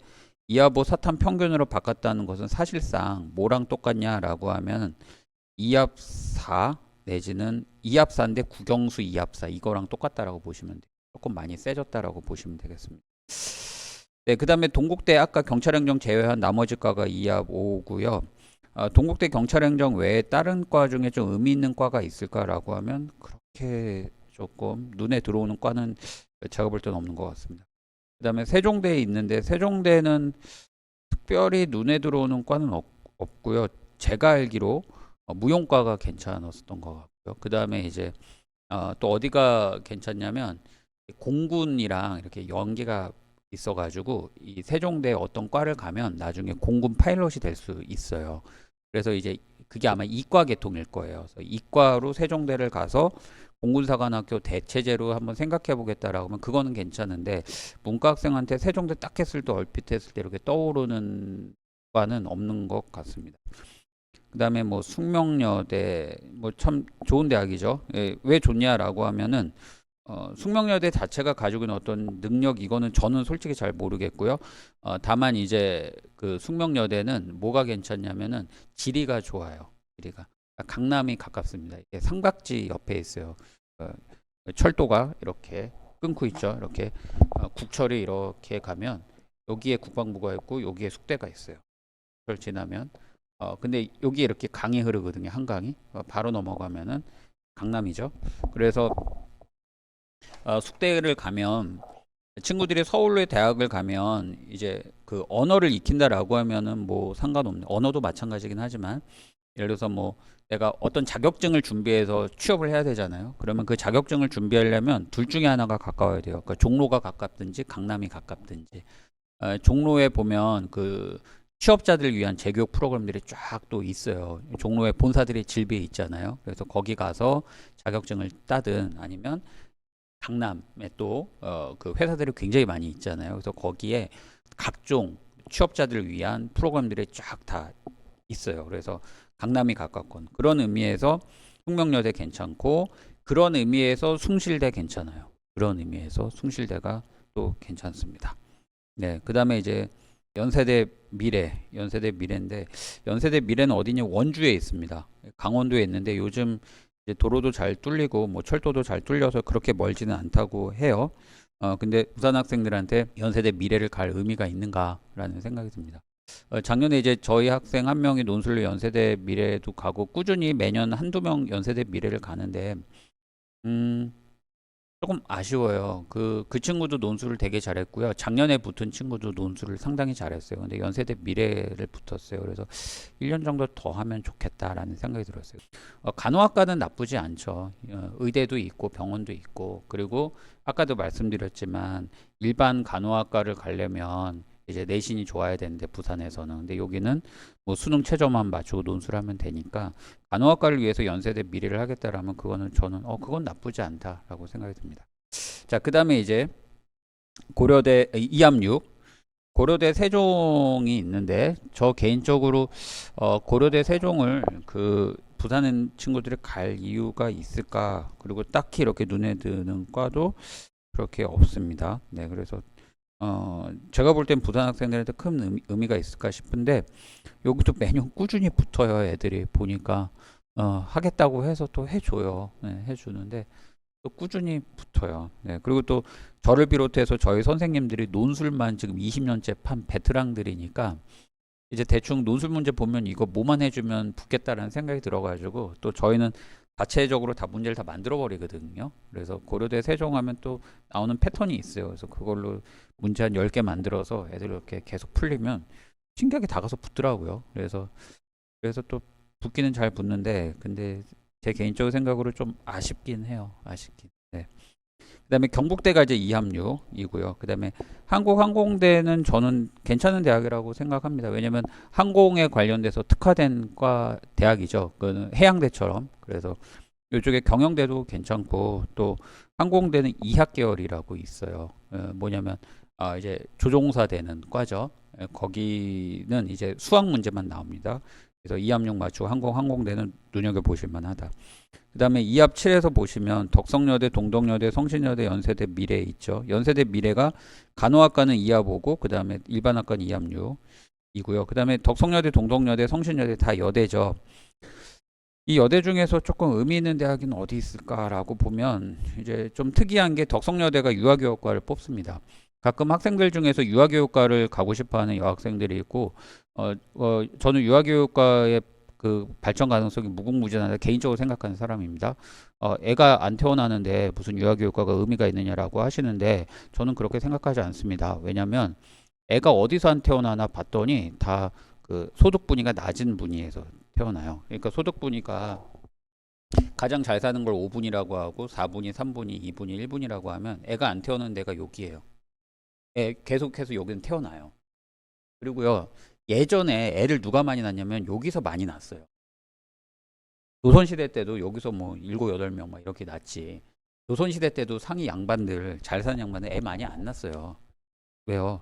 이하보 사탐 평균으로 바꿨다는 것은 사실상 뭐랑 똑같냐라고 하면 이합4 내지는 이합4인데 국영수 이합4 이거랑 똑같다라고 보시면 돼요. 조금 많이 세졌다라고 보시면 되겠습니다. 네, 그 다음에 동국대 아까 경찰행정 제외한 나머지 과가 이합 5고요. 동국대 경찰행정 외에 다른 과 중에 좀 의미 있는 과가 있을까라고 하면 그렇게 조금 눈에 들어오는 과는 제가 볼 때는 없는 것 같습니다. 그 다음에 세종대에 있는데 세종대는 특별히 눈에 들어오는 과는 없고요. 제가 알기로 무용과가 괜찮았었던 것 같고요. 그 다음에 이제 또 어디가 괜찮냐면 공군이랑 이렇게 연계가 있어가지고 이 세종대 어떤 과를 가면 나중에 공군 파일럿이 될 수 있어요. 그래서 이제 그게 아마 이과 계통일 거예요. 그래서 이과로 세종대를 가서 공군사관학교 대체제로 한번 생각해 보겠다라고 하면 그거는 괜찮은데 문과 학생한테 세종대 딱 했을 때 얼핏 했을 때 이렇게 떠오르는 과는 없는 것 같습니다. 그 다음에 뭐 숙명여대 뭐 참 좋은 대학이죠. 예, 왜 좋냐라고 하면은 숙명여대 자체가 가지고 있는 어떤 능력 이거는 저는 솔직히 잘 모르겠고요. 다만 이제 그 숙명여대는 뭐가 괜찮냐면은 지리가 좋아요. 지리가 강남이 가깝습니다. 이게 삼각지 옆에 있어요. 철도가 이렇게 끊고 있죠. 이렇게 국철이 이렇게 가면 여기에 국방부가 있고 여기에 숙대가 있어요. 그걸 지나면 근데 여기 이렇게 강이 흐르거든요. 한강이 바로 넘어가면은 강남이죠. 그래서 숙대를 가면 친구들이 서울의 대학을 가면 이제 그 언어를 익힌다라고 하면은 뭐 상관없는 언어도 마찬가지긴 하지만 예를 들어서 뭐 내가 어떤 자격증을 준비해서 취업을 해야 되잖아요. 그러면 그 자격증을 준비하려면 둘 중에 하나가 가까워야 돼요. 그러니까 종로가 가깝든지 강남이 가깝든지 종로에 보면 그 취업자들 위한 재교육 프로그램들이 쫙 또 있어요. 종로에 본사들이 질비해 있잖아요. 그래서 거기 가서 자격증을 따든 아니면 강남에 또 그 회사들이 굉장히 많이 있잖아요. 그래서 거기에 각종 취업자들을 위한 프로그램들이 쫙 다 있어요. 그래서 강남이 가깝건 그런 의미에서 숙명여대 괜찮고 그런 의미에서 숭실대 괜찮아요. 그런 의미에서 숭실대가 또 괜찮습니다. 네, 그다음에 이제 연세대 미래인데 연세대 미래는 어디냐? 원주에 있습니다. 강원도에 있는데 요즘 이제 도로도 잘 뚫리고 뭐 철도도 잘 뚫려서 그렇게 멀지는 않다고 해요. 근데 부산 학생들한테 연세대 미래를 갈 의미가 있는가라는 생각이 듭니다. 작년에 이제 저희 학생 한 명이 논술로 연세대 미래도 가고 꾸준히 매년 한두 명 연세대 미래를 가는데 음, 조금 아쉬워요. 그 친구도 논술을 되게 잘했고요. 작년에 붙은 친구도 논술을 상당히 잘했어요. 근데 연세대 미래를 붙었어요. 그래서 1년 정도 더 하면 좋겠다라는 생각이 들었어요. 간호학과는 나쁘지 않죠. 의대도 있고 병원도 있고 그리고 아까도 말씀드렸지만 일반 간호학과를 가려면 이제 내신이 좋아야 되는데 부산에서는 근데 여기는 뭐 수능 최저만 맞추고 논술을 하면 되니까 간호학과를 위해서 연세대 미래를 하겠다라면 그거는 저는 그건 나쁘지 않다라고 생각이 듭니다. 자, 그다음에 이제 고려대 이암육 고려대 세종이 있는데 저 개인적으로 고려대 세종을 그 부산 친구들이 갈 이유가 있을까? 그리고 딱히 이렇게 눈에 드는 과도 그렇게 없습니다. 네, 그래서 제가 볼 땐 부산 학생들한테 큰 의미가 있을까 싶은데 여기도 매년 꾸준히 붙어요. 애들이 보니까 하겠다고 해서 또 해줘요. 네, 해주는데 또 꾸준히 붙어요. 네, 그리고 또 저를 비롯해서 저희 선생님들이 논술만 지금 20년째 판 베테랑들이니까 이제 대충 논술 문제 보면 이거 뭐만 해주면 붙겠다라는 생각이 들어가지고 또 저희는 자체적으로 다 문제를 다 만들어 버리거든요. 그래서 고려대 세종하면 또 나오는 패턴이 있어요. 그래서 그걸로 문제 한 10개 만들어서 애들 이렇게 계속 풀리면 신기하게 다 가서 붙더라고요. 그래서 또 붙기는 잘 붙는데 근데 제 개인적인 생각으로 좀 아쉽긴 해요. 아쉽긴. 네. 그다음에 경북대가 이제 이합육이고요. 그다음에 한국항공대는 저는 괜찮은 대학이라고 생각합니다. 왜냐면 항공에 관련돼서 특화된 과 대학이죠. 그 해양대처럼. 그래서 이쪽에 경영대도 괜찮고 또 항공대는 이학 계열이라고 있어요. 뭐냐면 이제 조종사 되는 과죠. 거기는 이제 수학 문제만 나옵니다. 그래서 이합육 맞추고 항공대는 눈여겨보실 만하다. 그 다음에 이합 7에서 보시면 덕성여대, 동덕여대, 성신여대, 연세대 미래 있죠. 연세대 미래가 간호학과는 이합 5고 그 다음에 일반학과는 이합 6이고요. 그 다음에 덕성여대, 동덕여대, 성신여대 다 여대죠. 이 여대 중에서 조금 의미 있는 대학은 어디 있을까라고 보면 이제 좀 특이한 게 덕성여대가 유아교육과를 뽑습니다. 가끔 학생들 중에서 유아교육과를 가고 싶어하는 여학생들이 있고 저는 유아교육과의 그 발전 가능성이 무궁무진하다 개인적으로 생각하는 사람입니다. 애가 안 태어나는데 무슨 유아교육과가 의미가 있느냐라고 하시는데 저는 그렇게 생각하지 않습니다. 왜냐하면 애가 어디서 안 태어나나 봤더니 다 그 소득 분위가 낮은 분위에서 태어나요. 그러니까 소득 분위가 가장 잘 사는 걸 5분이라고 하고 4분이, 3분이, 2분이, 1분이라고 하면 애가 안 태어나는 데가 여기예요. 계속해서 여기는 태어나요. 그리고요. 예전에 애를 누가 많이 낳냐면 여기서 많이 낳았어요. 조선시대 때도 여기서 뭐 7, 8명 막 이렇게 낳지. 조선시대 때도 상위 양반들, 잘 사는 양반들 애 많이 안 낳았어요. 왜요?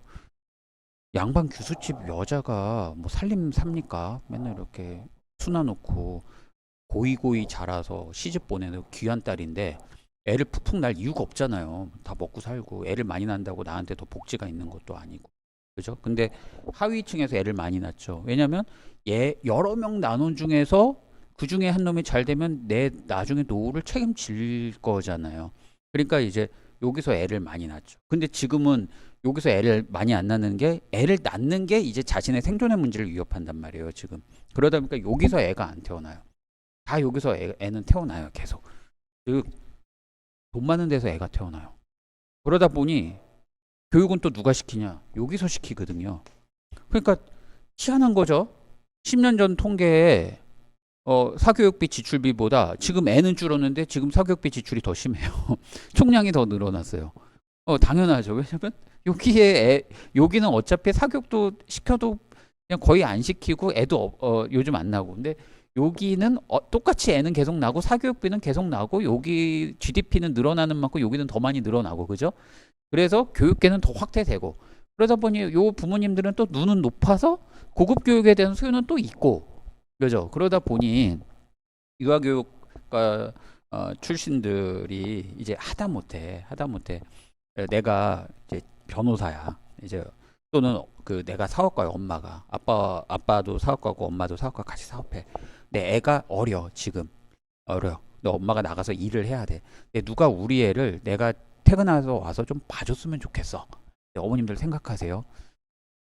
양반 규수집 여자가 뭐 살림 삽니까? 맨날 이렇게 수나 놓고 고이고이 자라서 시집 보내는 귀한 딸인데 애를 푹푹 낳을 이유가 없잖아요. 다 먹고 살고 애를 많이 낳는다고 나한테 더 복지가 있는 것도 아니고. 그죠? 근데 하위층에서 애를 많이 낳죠. 왜냐면 여러 명 나눈 중에서 그 중에 한 놈이 잘 되면 내 나중에 노후를 책임질 거잖아요. 그러니까 이제 여기서 애를 많이 낳죠. 근데 지금은 여기서 애를 많이 안 낳는 게 애를 낳는 게 이제 자신의 생존의 문제를 위협한단 말이에요. 지금. 그러다 보니까 여기서 애가 안 태어나요. 다 여기서 애는 태어나요. 계속. 그리고 돈 많은 데서 애가 태어나요. 그러다 보니 교육은 또 누가 시키냐? 여기서 시키거든요. 그러니까 희한한 거죠. 10년 전 통계에 사교육비 지출비보다 지금 애는 줄었는데 지금 사교육비 지출이 더 심해요. 총량이 더 늘어났어요. 당연하죠. 왜냐면 여기는 어차피 사교육도 시켜도 그냥 거의 안 시키고 애도 요즘 안 나고. 근데 여기는 똑같이 애는 계속 나고 사교육비는 계속 나고 여기 GDP는 늘어나는 만큼 여기는 더 많이 늘어나고 그죠? 그래서 교육계는 더 확대되고 그러다 보니 요 부모님들은 또 눈은 높아서 고급 교육에 대한 수요는 또 있고 그죠? 그러다 보니 유아교육과 출신들이 이제 하다못해 내가 이제 변호사야 이제 또는 그 내가 사업가야 엄마가 아빠도 사업가고 엄마도 사업가 같이 사업해 내 애가 지금 어려 너 엄마가 나가서 일을 해야 돼 근데 누가 우리 애를 내가 퇴근해서 와서 좀 봐줬으면 좋겠어 어머님들 생각하세요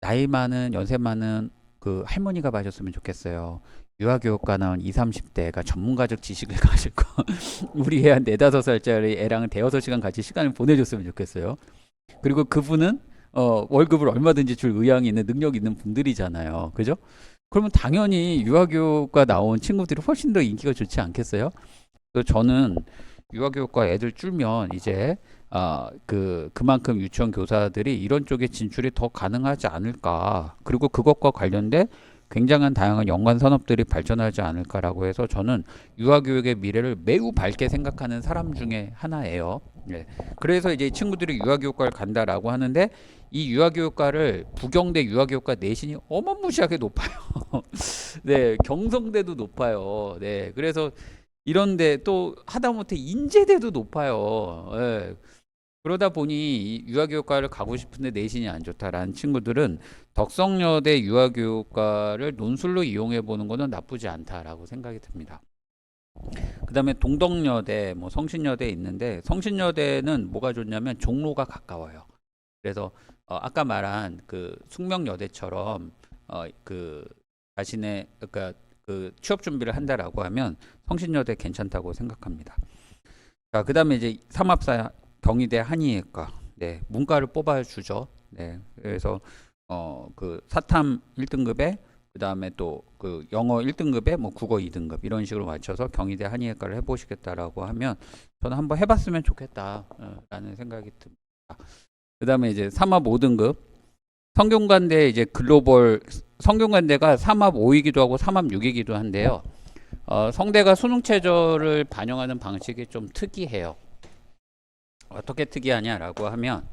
나이 많은 연세 많은 그 할머니가 봐줬으면 좋겠어요 유아교육과 나온 20, 30대가 전문가적 지식을 가질 거 우리 애 한 4, 5살짜리 애랑 대여섯 시간 같이 시간을 보내줬으면 좋겠어요 그리고 그분은 월급을 얼마든지 줄 의향이 있는 능력이 있는 분들이잖아요 그죠? 그러면 당연히 유아교육과 나온 친구들이 훨씬 더 인기가 좋지 않겠어요? 그래서 저는 유아교육과 애들 줄면 이제 그만큼 유치원 교사들이 이런 쪽에 진출이 더 가능하지 않을까 그리고 그것과 관련된 굉장한 다양한 연관 산업들이 발전하지 않을까라고 해서 저는 유아교육의 미래를 매우 밝게 생각하는 사람 중에 하나예요. 네. 그래서 이제 친구들이 유아교육과를 간다라고 하는데 이 유아교육과를 부경대 유아교육과 내신이 어마무시하게 높아요. 네, 경성대도 높아요. 네, 그래서 이런데 또 하다못해 인제대도 높아요. 네. 그러다 보니 이 유아교육과를 가고 싶은데 내신이 안 좋다라는 친구들은 덕성여대 유아교육과를 논술로 이용해 보는 것은 나쁘지 않다라고 생각이 듭니다. 그 다음에 동덕여대, 뭐 성신여대 있는데 성신여대는 뭐가 좋냐면 종로가 가까워요. 그래서 아까 말한 그 숙명여대처럼 그 자신의 그러니까 그 취업 준비를 한다라고 하면 성신여대 괜찮다고 생각합니다. 자, 그 다음에 이제 삼합사 경희대 한의예과 네, 문과를 뽑아주죠. 네, 그래서 그 사탐 1등급에 그 다음에 또 그 영어 1등급에 뭐 국어 2등급 이런 식으로 맞춰서 경희대 한의예과를 해보시겠다라고 하면 저는 한번 해봤으면 좋겠다라는 생각이 듭니다. 그 다음에 이제 삼합 5등급 성균관대 이제 글로벌 성균관대가 삼합 5이기도 하고 삼합 6이기도 한데요. 성대가 수능 최저를 반영하는 방식이 좀 특이해요. 어떻게 특이하냐라고 하면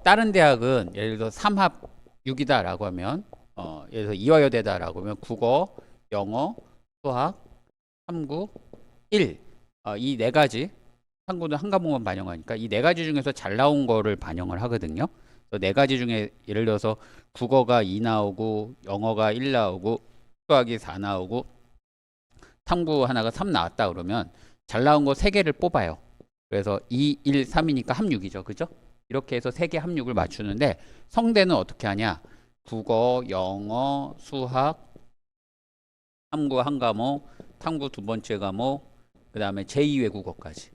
다른 대학은 예를 들어 3합 6이다라고 하면 예를 들어 이화여대다라고 하면 국어, 영어, 수학, 탐구 1 이 네 가지 탐구는 한 과목만 반영하니까 이 네 가지 중에서 잘 나온 거를 반영을 하거든요. 네 가지 중에 예를 들어서 국어가 2 나오고 영어가 1 나오고 수학이 4 나오고 탐구 하나가 3 나왔다 그러면 잘 나온 거 3개를 뽑아요. 그래서 2, 1, 3이니까 합6이죠. 그죠? 이렇게 해서 3개 합6을 맞추는데 성대는 어떻게 하냐? 국어, 영어, 수학, 탐구 한 과목, 탐구 두 번째 과목, 그 다음에 제2외국어까지.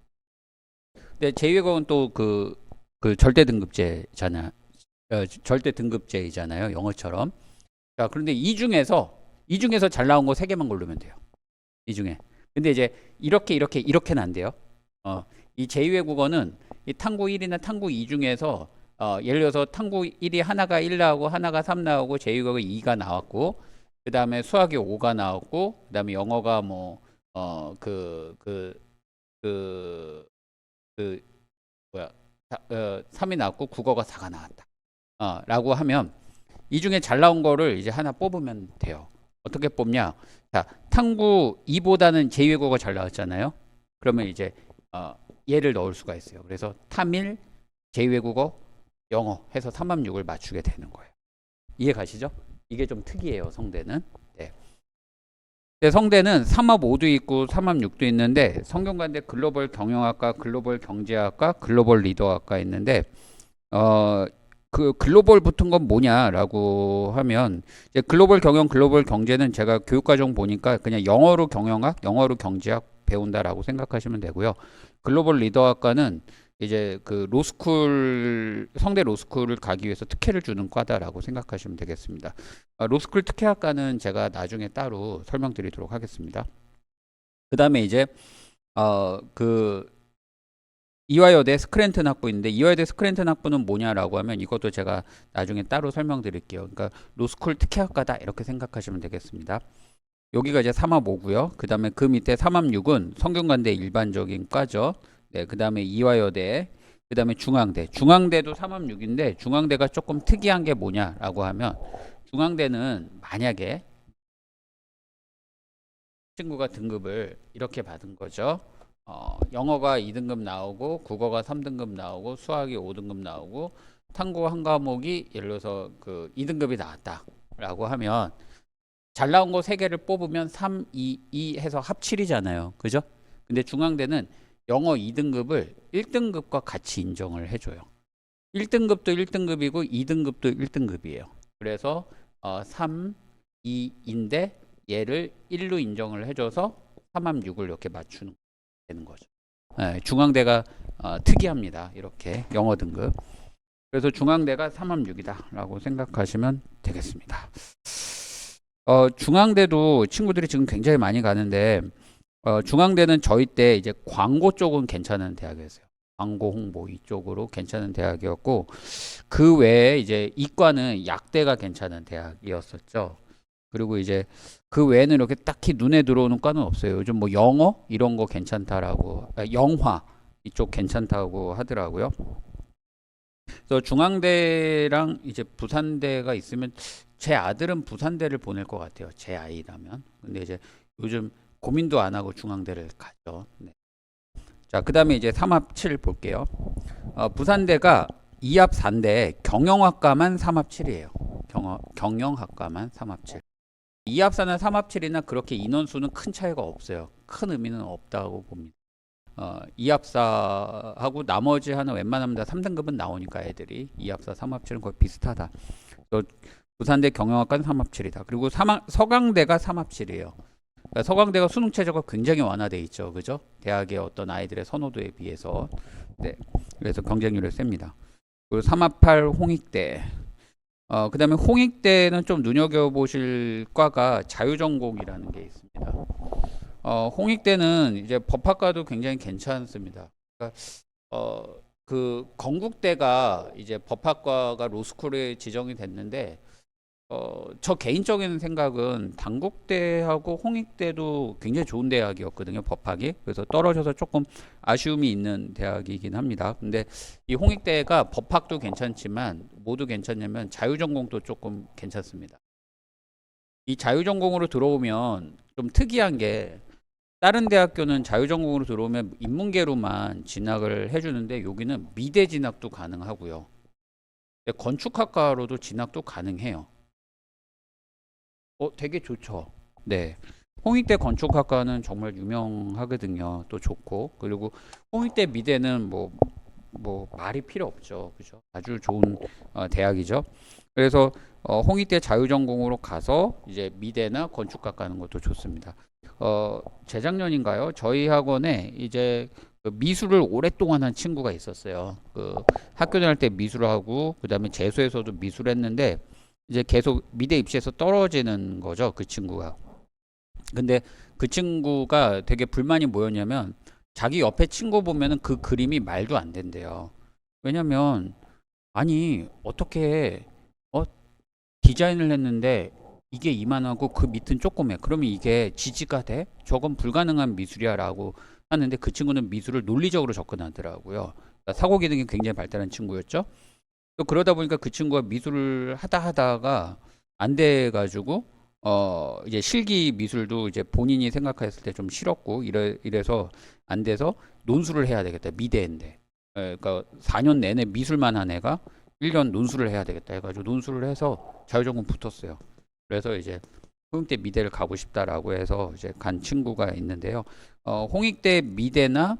근데 제2외국어는 또 그 절대 등급제잖아. 절대 등급제이잖아요. 영어처럼. 자, 그런데 이 중에서 잘 나온 거 3개만 고르면 돼요. 이 중에. 근데 이제 이렇게는 안 돼요. 이 제2외국어는 이 탐구 1이나 탐구 2 중에서 예를 들어서 탐구 1이 하나가 1 나오고 하나가 3 나오고 제2외국어 2가 나왔고 그 다음에 수학이 5가 나왔고 그 다음에 영어가 뭐 뭐야 3이 나왔고 국어가 4가 나왔다. 라고 하면 이 중에 잘 나온 거를 이제 하나 뽑으면 돼요. 어떻게 뽑냐? 자, 탐구 2보다는 제2외국어가 잘 나왔잖아요. 그러면 이제 얘를 넣을 수가 있어요. 그래서 탐일, 제2외국어, 영어 해서 3합 6을 맞추게 되는 거예요. 이해 가시죠? 이게 좀 특이해요. 성대는. 네. 근데 성대는 3합 5도 있고 3합 6도 있는데 성균관대 글로벌 경영학과, 글로벌 경제학과, 글로벌 리더학과 있는데 그 글로벌 붙은 건 뭐냐라고 하면 이제 글로벌 경영, 글로벌 경제는 제가 교육과정 보니까 그냥 영어로 경영학, 영어로 경제학 배운다라고 생각하시면 되고요. 글로벌 리더학과는 이제 그 로스쿨 성대 로스쿨을 가기 위해서 특혜를 주는 과다라고 생각하시면 되겠습니다. 로스쿨 특혜학과는 제가 나중에 따로 설명드리도록 하겠습니다. 그 다음에 이제 그 이화여대 스크랜튼 학부인데 이화여대 스크랜튼 학부는 뭐냐라고 하면 이것도 제가 나중에 따로 설명드릴게요. 그러니까 로스쿨 특혜학과다 이렇게 생각하시면 되겠습니다. 여기가 이제 3합5고요. 그 다음에 그 밑에 3합6은 성균관대 일반적인 과죠. 네, 그 다음에 이화여대, 그 다음에 중앙대. 중앙대도 3합6인데 중앙대가 조금 특이한 게 뭐냐라고 하면 중앙대는 만약에 친구가 등급을 이렇게 받은 거죠. 영어가 2등급 나오고 국어가 3등급 나오고 수학이 5등급 나오고 탐구 한 과목이 예를 들어서 그 2등급이 나왔다라고 하면 잘 나온 거 3개를 뽑으면 3, 2, 2 해서 합 7이잖아요. 그죠? 근데 중앙대는 영어 2등급을 1등급과 같이 인정을 해줘요. 1등급도 1등급이고 2등급도 1등급이에요. 그래서 3, 2인데 얘를 1로 인정을 해줘서 3합 6을 이렇게 맞추는 되는 거죠. 네, 중앙대가 특이합니다. 이렇게 영어 등급. 그래서 중앙대가 3합 6이다 라고 생각하시면 되겠습니다. 중앙대도 친구들이 지금 굉장히 많이 가는데 중앙대는 저희 때 이제 광고 쪽은 괜찮은 대학이었어요. 광고 홍보 이쪽으로 괜찮은 대학이었고 그 외에 이제 이과는 약대가 괜찮은 대학이었었죠. 그리고 이제 그 외에는 이렇게 딱히 눈에 들어오는 과는 없어요. 요즘 뭐 영어 이런 거 괜찮다라고 영화 이쪽 괜찮다고 하더라고요. 그래서 중앙대랑 이제 부산대가 있으면 제 아들은 부산대를 보낼 것 같아요. 제 아이라면. 근데 이제 요즘 고민도 안 하고 중앙대를 가죠. 네. 자, 그 다음에 이제 3합 7 볼게요. 부산대가 2합 4인데 경영학과만 3합 7이에요. 경영학과만 3합 7. 2합 4나 3합 7이나 그렇게 인원수는 큰 차이가 없어요. 큰 의미는 없다고 봅니다. 2합 4하고 나머지 하나 웬만하면 다 3등급은 나오니까 애들이 2합 4, 3합 7은 거의 비슷하다. 부산대 경영학과는 3합 7이다. 그리고 서강대가 3합 7이에요. 그러니까 서강대가 수능 체제가 굉장히 완화돼 있죠, 그죠? 대학의 어떤 아이들의 선호도에 비해서. 네, 그래서 경쟁률이 셉니다. 그리고 3합 8 홍익대. 그 다음에 홍익대는 좀 눈여겨보실 과가 자유전공이라는 게 있습니다. 홍익대는 이제 법학과도 굉장히 괜찮습니다. 그러니까 그 건국대가 이제 법학과가 로스쿨에 지정이 됐는데 저 개인적인 생각은 단국대하고 홍익대도 굉장히 좋은 대학이었거든요, 법학이. 그래서 떨어져서 조금 아쉬움이 있는 대학이긴 합니다. 근데 이 홍익대가 법학도 괜찮지만 모두 괜찮냐면 자유전공도 조금 괜찮습니다. 이 자유전공으로 들어오면 좀 특이한 게 다른 대학교는 자유전공으로 들어오면 인문계로만 진학을 해주는데 여기는 미대 진학도 가능하고요. 건축학과로도 진학도 가능해요. 되게 좋죠. 네. 홍익대 건축학과는 정말 유명하거든요. 또 좋고. 그리고 홍익대 미대는 뭐 말이 필요 없죠. 그죠? 아주 좋은 대학이죠. 그래서 홍익대 자유전공으로 가서 이제 미대나 건축학 가는 것도 좋습니다. 재작년인가요? 저희 학원에 이제 그 미술을 오랫동안 한 친구가 있었어요. 그 학교 다닐 때 미술을 하고 그다음에 재수에서도 미술을 했는데 이제 계속 미대 입시에서 떨어지는 거죠, 그 친구가. 근데 그 친구가 되게 불만이 뭐였냐면 자기 옆에 친구 보면은 그 그림이 말도 안 된대요. 왜냐면 아니 어떻게 디자인을 했는데 이게 이만하고 그 밑은 조그매. 그러면 이게 지지가 돼? 저건 불가능한 미술이야라고 하는데 그 친구는 미술을 논리적으로 접근하더라고요. 그러니까 사고 기능이 굉장히 발달한 친구였죠. 또 그러다 보니까 그 친구가 미술을 하다가 안 돼가지고 이제 실기 미술도 이제 본인이 생각했을 때 좀 싫었고 이래서 안 돼서 논술을 해야 되겠다. 미대인데. 그러니까 4년 내내 미술만 한 애가 1년 논술을 해야 되겠다 해가지고 논술을 해서 자유전공 붙었어요. 그래서 이제 홍익대 미대를 가고 싶다라고 해서 이제 간 친구가 있는데요. 홍익대 미대나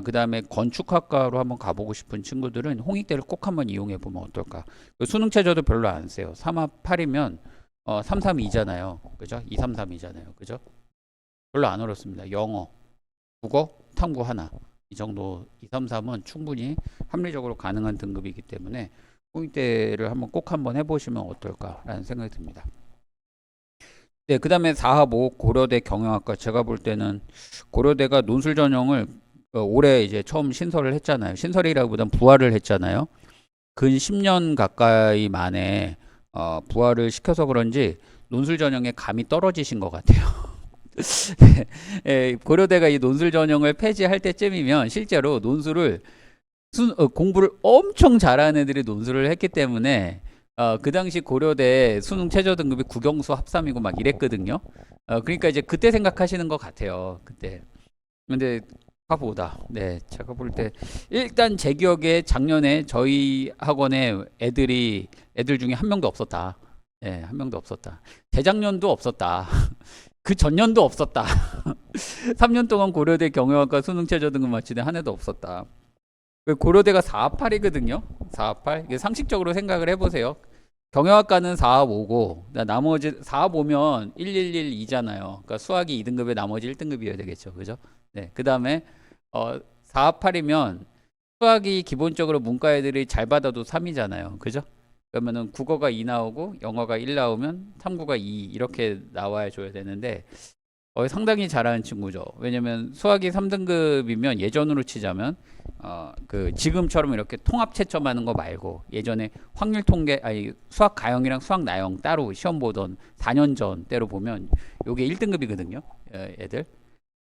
그 다음에 건축학과로 한번 가보고 싶은 친구들은 홍익대를 꼭 한번 이용해 보면 어떨까. 수능 최저도 별로 안 세요. 3합 8이면 3, 3, 2잖아요. 그죠? 2, 3, 3이잖아요. 그죠? 별로 안 어렵습니다. 영어, 국어, 탐구 하나. 이 정도 2, 3, 3은 충분히 합리적으로 가능한 등급이기 때문에 홍익대를 꼭 한번 해보시면 어떨까라는 생각이 듭니다. 네, 그 다음에 4합 5 고려대 경영학과. 제가 볼 때는 고려대가 논술 전형을 올해 이제 처음 신설을 했잖아요. 신설이라기보단 부활을 했잖아요. 근 10년 가까이 만에 부활을 시켜서 그런지 논술 전형에 감이 떨어지신 것 같아요. 예, 고려대가 이 논술 전형을 폐지할 때쯤이면 실제로 논술을 공부를 엄청 잘하는 애들이 논술을 했기 때문에 그 당시 고려대 수능 최저 등급이 국영수 합삼이고 막 이랬거든요. 그러니까 이제 그때 생각하시는 것 같아요. 그때. 근데 파보다. 네, 제가 볼 때 일단 제 기억에 작년에 저희 학원에 애들 중에 한 명도 없었다. 예, 한 명도 없었다. 재작년도 없었다. 그 전년도 없었다. 3년 동안 고려대 경영학과 수능 최저 등급 맞추는한 해도 없었다. 고려대가 4합8이거든요. 4합8. 이게 상식적으로 생각을 해보세요. 경영학과는 4합5고 나머지 4합5면 1112잖아요. 그러니까 수학이 2등급에 나머지 1등급이어야 되겠죠. 그죠? 네. 그다음에 4합8이면 수학이 기본적으로 문과 애들이 잘 받아도 3이잖아요. 그죠? 그러면은 국어가 2 나오고 영어가 1 나오면 탐구가 2 이렇게 나와야 줘야 되는데 상당히 잘하는 친구죠. 왜냐면 수학이 3등급이면 예전으로 치자면 그 지금처럼 이렇게 통합 채점하는 거 말고 예전에 확률 통계 아니 수학 가형이랑 수학 나형 따로 시험 보던 4년 전 때로 보면 요게 1등급이거든요. 애들.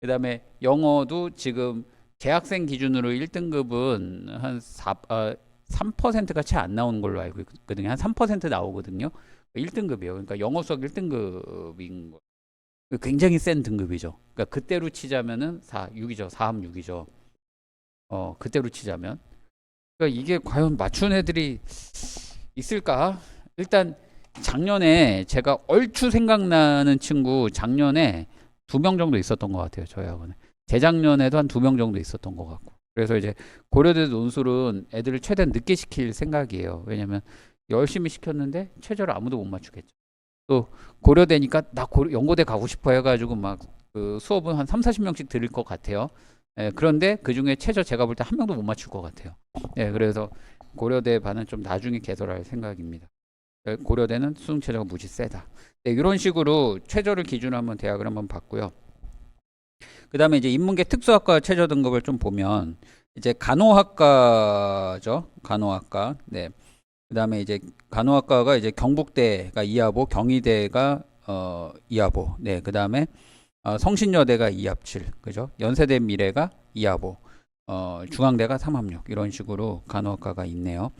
그다음에 영어도 지금 재학생 기준으로 1등급은 한 3%가 채 안 나오는 걸로 알고 있거든요. 한 3% 나오거든요. 1등급이에요. 그러니까 영어 수학 1등급인 거. 굉장히 센 등급이죠. 그러니까 그때로 치자면은 6이죠. 4함 6이죠. 그때로 치자면. 그러니까 이게 과연 맞춘 애들이 있을까? 일단 작년에 제가 얼추 생각나는 친구 작년에 2명 정도 있었던 것 같아요. 저희 학원에. 재작년에도 한 2명 정도 있었던 것 같고. 그래서 이제 고려대 논술은 애들을 최대한 늦게 시킬 생각이에요. 왜냐면 열심히 시켰는데 최저를 아무도 못 맞추겠죠. 또 고려대니까 나 연고대 가고 싶어 해가지고 막 그 수업은 한 3, 40명씩 들을 것 같아요. 그런데 그 중에 최저 제가 볼 때 한 명도 못 맞출 것 같아요. 그래서 고려대 반은 좀 나중에 개설할 생각입니다. 고려대는 수능 최저가 무지 세다. 이런 식으로 최저를 기준으로 한번 대학을 한번 봤고요. 그 다음에 이제 인문계 특수학과 최저 등급을 좀 보면 이제 간호학과죠. 간호학과. 네. 그 다음에 이제 간호학과가 이제 경북대가 2하보, 경희대가 2하보. 네. 그 다음에 성신여대가 2합7. 그죠? 연세대 미래가 2하보. 중앙대가 3합6. 이런 식으로 간호학과가 있네요.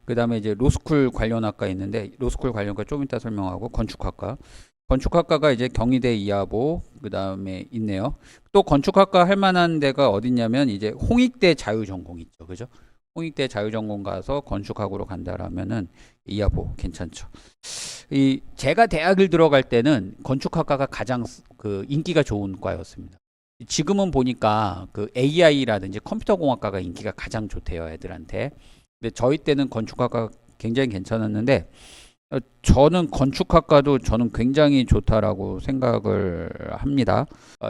그 다음에 이제 로스쿨 관련 학과 있는데 로스쿨 관련과 좀 이따 설명하고 건축학과. 건축학과가 이제 경희대 2하보 그 다음에 있네요. 또 건축학과 할 만한 데가 어딨냐면 이제 홍익대 자유전공 있죠. 그죠? 홍익대 자유전공 가서 건축학으로 간다라면은 2하보 괜찮죠. 제가 대학을 들어갈 때는 건축학과가 가장 그 인기가 좋은 과였습니다. 지금은 보니까 그 AI라든지 컴퓨터공학과가 인기가 가장 좋대요, 애들한테. 근데 저희 때는 건축학과 굉장히 괜찮았는데 저는 건축학과도 저는 굉장히 좋다라고 생각을 합니다.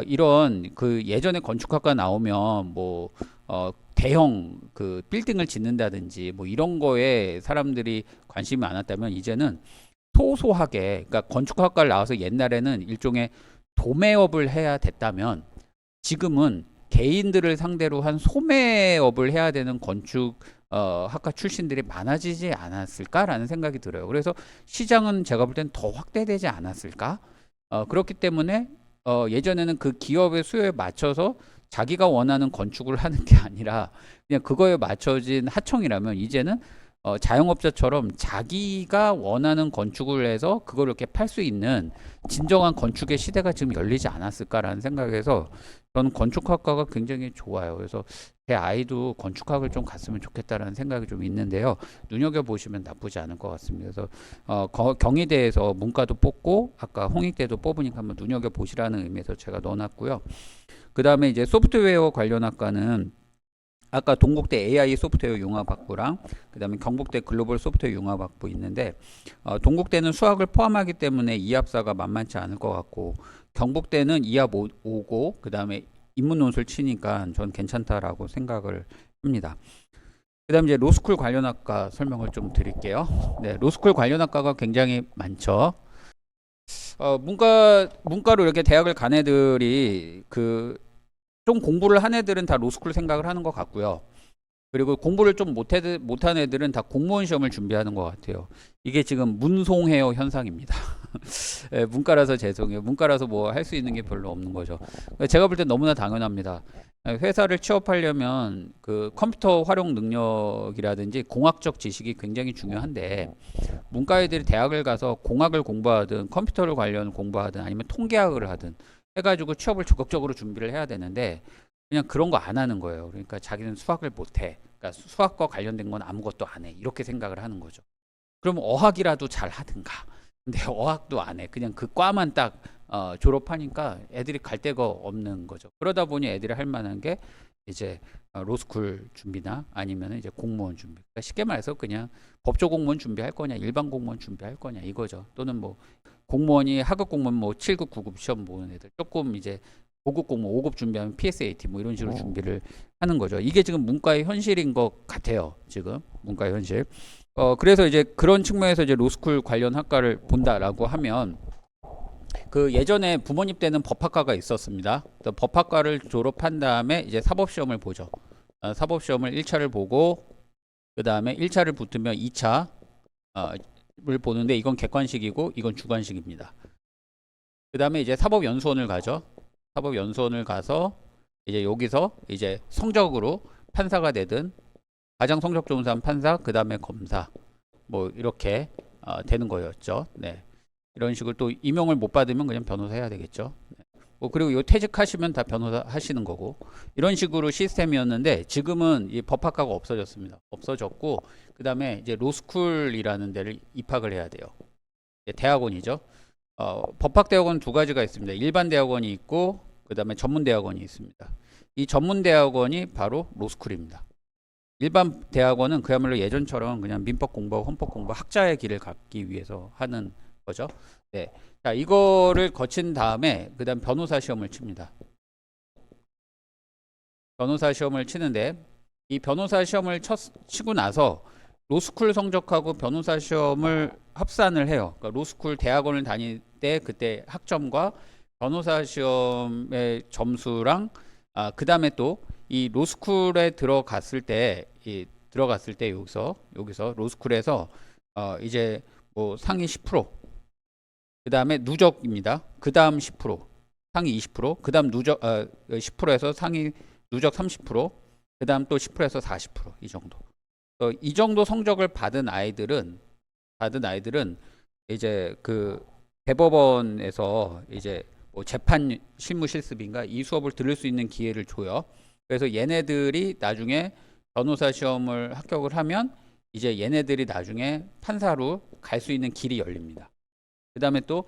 이런 그 예전에 건축학과 나오면 뭐 대형 그 빌딩을 짓는다든지 뭐 이런 거에 사람들이 관심이 많았다면 이제는 소소하게 그러니까 건축학과를 나와서 옛날에는 일종의 도매업을 해야 됐다면 지금은 개인들을 상대로 한 소매업을 해야 되는 건축 학과 출신들이 많아지지 않았을까라는 생각이 들어요. 그래서 시장은 제가 볼 땐 더 확대되지 않았을까? 그렇기 때문에 예전에는 그 기업의 수요에 맞춰서 자기가 원하는 건축을 하는 게 아니라 그냥 그거에 맞춰진 하청이라면 이제는 자영업자처럼 자기가 원하는 건축을 해서 그걸 이렇게 팔 수 있는 진정한 건축의 시대가 지금 열리지 않았을까라는 생각에서 저는 건축학과가 굉장히 좋아요. 그래서 제 아이도 건축학을 좀 갔으면 좋겠다라는 생각이 좀 있는데요. 눈여겨보시면 나쁘지 않을 것 같습니다. 그래서 경희대에서 문과도 뽑고 아까 홍익대도 뽑으니까 한번 눈여겨보시라는 의미에서 제가 넣어놨고요. 그 다음에 이제 소프트웨어 관련 학과는 아까 동국대 AI 소프트웨어 융합학부랑 그 다음에 경북대 글로벌 소프트웨어 융합학부 있는데 동국대는 수학을 포함하기 때문에 이합사가 만만치 않을 것 같고 경북대는 이합 5고 그 다음에 인문 논술 치니까 전 괜찮다라고 생각을 합니다. 그 다음에 이제 로스쿨 관련 학과 설명을 좀 드릴게요. 네, 로스쿨 관련 학과가 굉장히 많죠. 문과로 이렇게 대학을 간 애들이 그 좀 공부를 한 애들은 다 로스쿨 생각을 하는 것 같고요. 그리고 공부를 좀 못한 애들은 다 공무원 시험을 준비하는 것 같아요. 이게 지금 문송해요 현상입니다. 예, 문과라서 죄송해요. 문과라서 뭐 할 수 있는 게 별로 없는 거죠. 제가 볼 땐 너무나 당연합니다. 회사를 취업하려면 그 컴퓨터 활용 능력이라든지 공학적 지식이 굉장히 중요한데, 문과 애들이 대학을 가서 공학을 공부하든 컴퓨터를 관련 공부하든 아니면 통계학을 하든 해가지고 취업을 적극적으로 준비를 해야 되는데, 그냥 그런 거 안 하는 거예요. 그러니까 자기는 수학을 못해. 그러니까 수학과 관련된 건 아무것도 안 해. 이렇게 생각을 하는 거죠. 그럼 어학이라도 잘 하든가. 근데 어학도 안 해. 그냥 그 과만 딱 졸업하니까 애들이 갈 데가 없는 거죠. 그러다 보니 애들이 할 만한 게 이제 로스쿨 준비나 아니면 이제 공무원 준비. 그러니까 쉽게 말해서 그냥 법조 공무원 준비할 거냐, 일반 공무원 준비할 거냐 이거죠. 또는 뭐 공무원이 하급 공무원 뭐 7급, 9급 시험 보는 애들, 조금 이제 고급 공무원 5급 준비하면 PSAT 뭐 이런 식으로 준비를 하는 거죠. 이게 지금 문과의 현실인 것 같아요. 지금 문과의 현실. 그래서 이제 그런 측면에서 이제 로스쿨 관련 학과를 본다라고 하면, 그 예전에 부모님 때는 법학과가 있었습니다. 법학과를 졸업한 다음에 이제 사법시험을 보죠. 사법시험을 1차를 보고 그 다음에 1차를 붙으면 2차를 보는데, 이건 객관식이고 이건 주관식입니다. 그 다음에 이제 사법연수원을 가죠. 사법연수원을 가서 이제 여기서 이제 성적으로 판사가 되든, 가장 성적 좋은 사람 판사, 그 다음에 검사, 뭐 이렇게 되는 거였죠. 네. 이런 식으로 또 임용을 못 받으면 그냥 변호사 해야 되겠죠. 네. 뭐 그리고 요 퇴직하시면 다 변호사 하시는 거고, 이런 식으로 시스템이었는데, 지금은 이 법학과가 없어졌습니다. 없어졌고 그 다음에 이제 로스쿨이라는 데를 입학을 해야 돼요. 대학원이죠. 법학대학원 두 가지가 있습니다. 일반 대학원이 있고 그 다음에 전문대학원이 있습니다. 이 전문대학원이 바로 로스쿨입니다. 일반 대학원은 그야말로 예전처럼 그냥 민법 공부하고 헌법 공부, 학자의 길을 갖기 위해서 하는 거죠. 네. 자, 이거를 거친 다음에 그 다음 변호사 시험을 칩니다. 변호사 시험을 치는데, 이 변호사 시험을 치고 나서 로스쿨 성적하고 변호사 시험을 합산을 해요. 그러니까 로스쿨 대학원을 다닐 때 그때 학점과 변호사 시험의 점수랑, 그 다음에 또 이 로스쿨에 들어갔을 때 여기서 로스쿨에서 이제 뭐 상위 10%, 그 다음에 누적입니다. 그 다음 10%, 상위 20%, 그 다음 누적 10%에서 상위 누적 30%, 그 다음 또 10%에서 40%, 이 정도. 이 정도 성적을 받은 아이들은 이제 그 대법원에서 이제 뭐 재판 실무 실습인가 이 수업을 들을 수 있는 기회를 줘요. 그래서 얘네들이 나중에 변호사 시험을 합격을 하면 이제 얘네들이 나중에 판사로 갈 수 있는 길이 열립니다. 그 다음에 또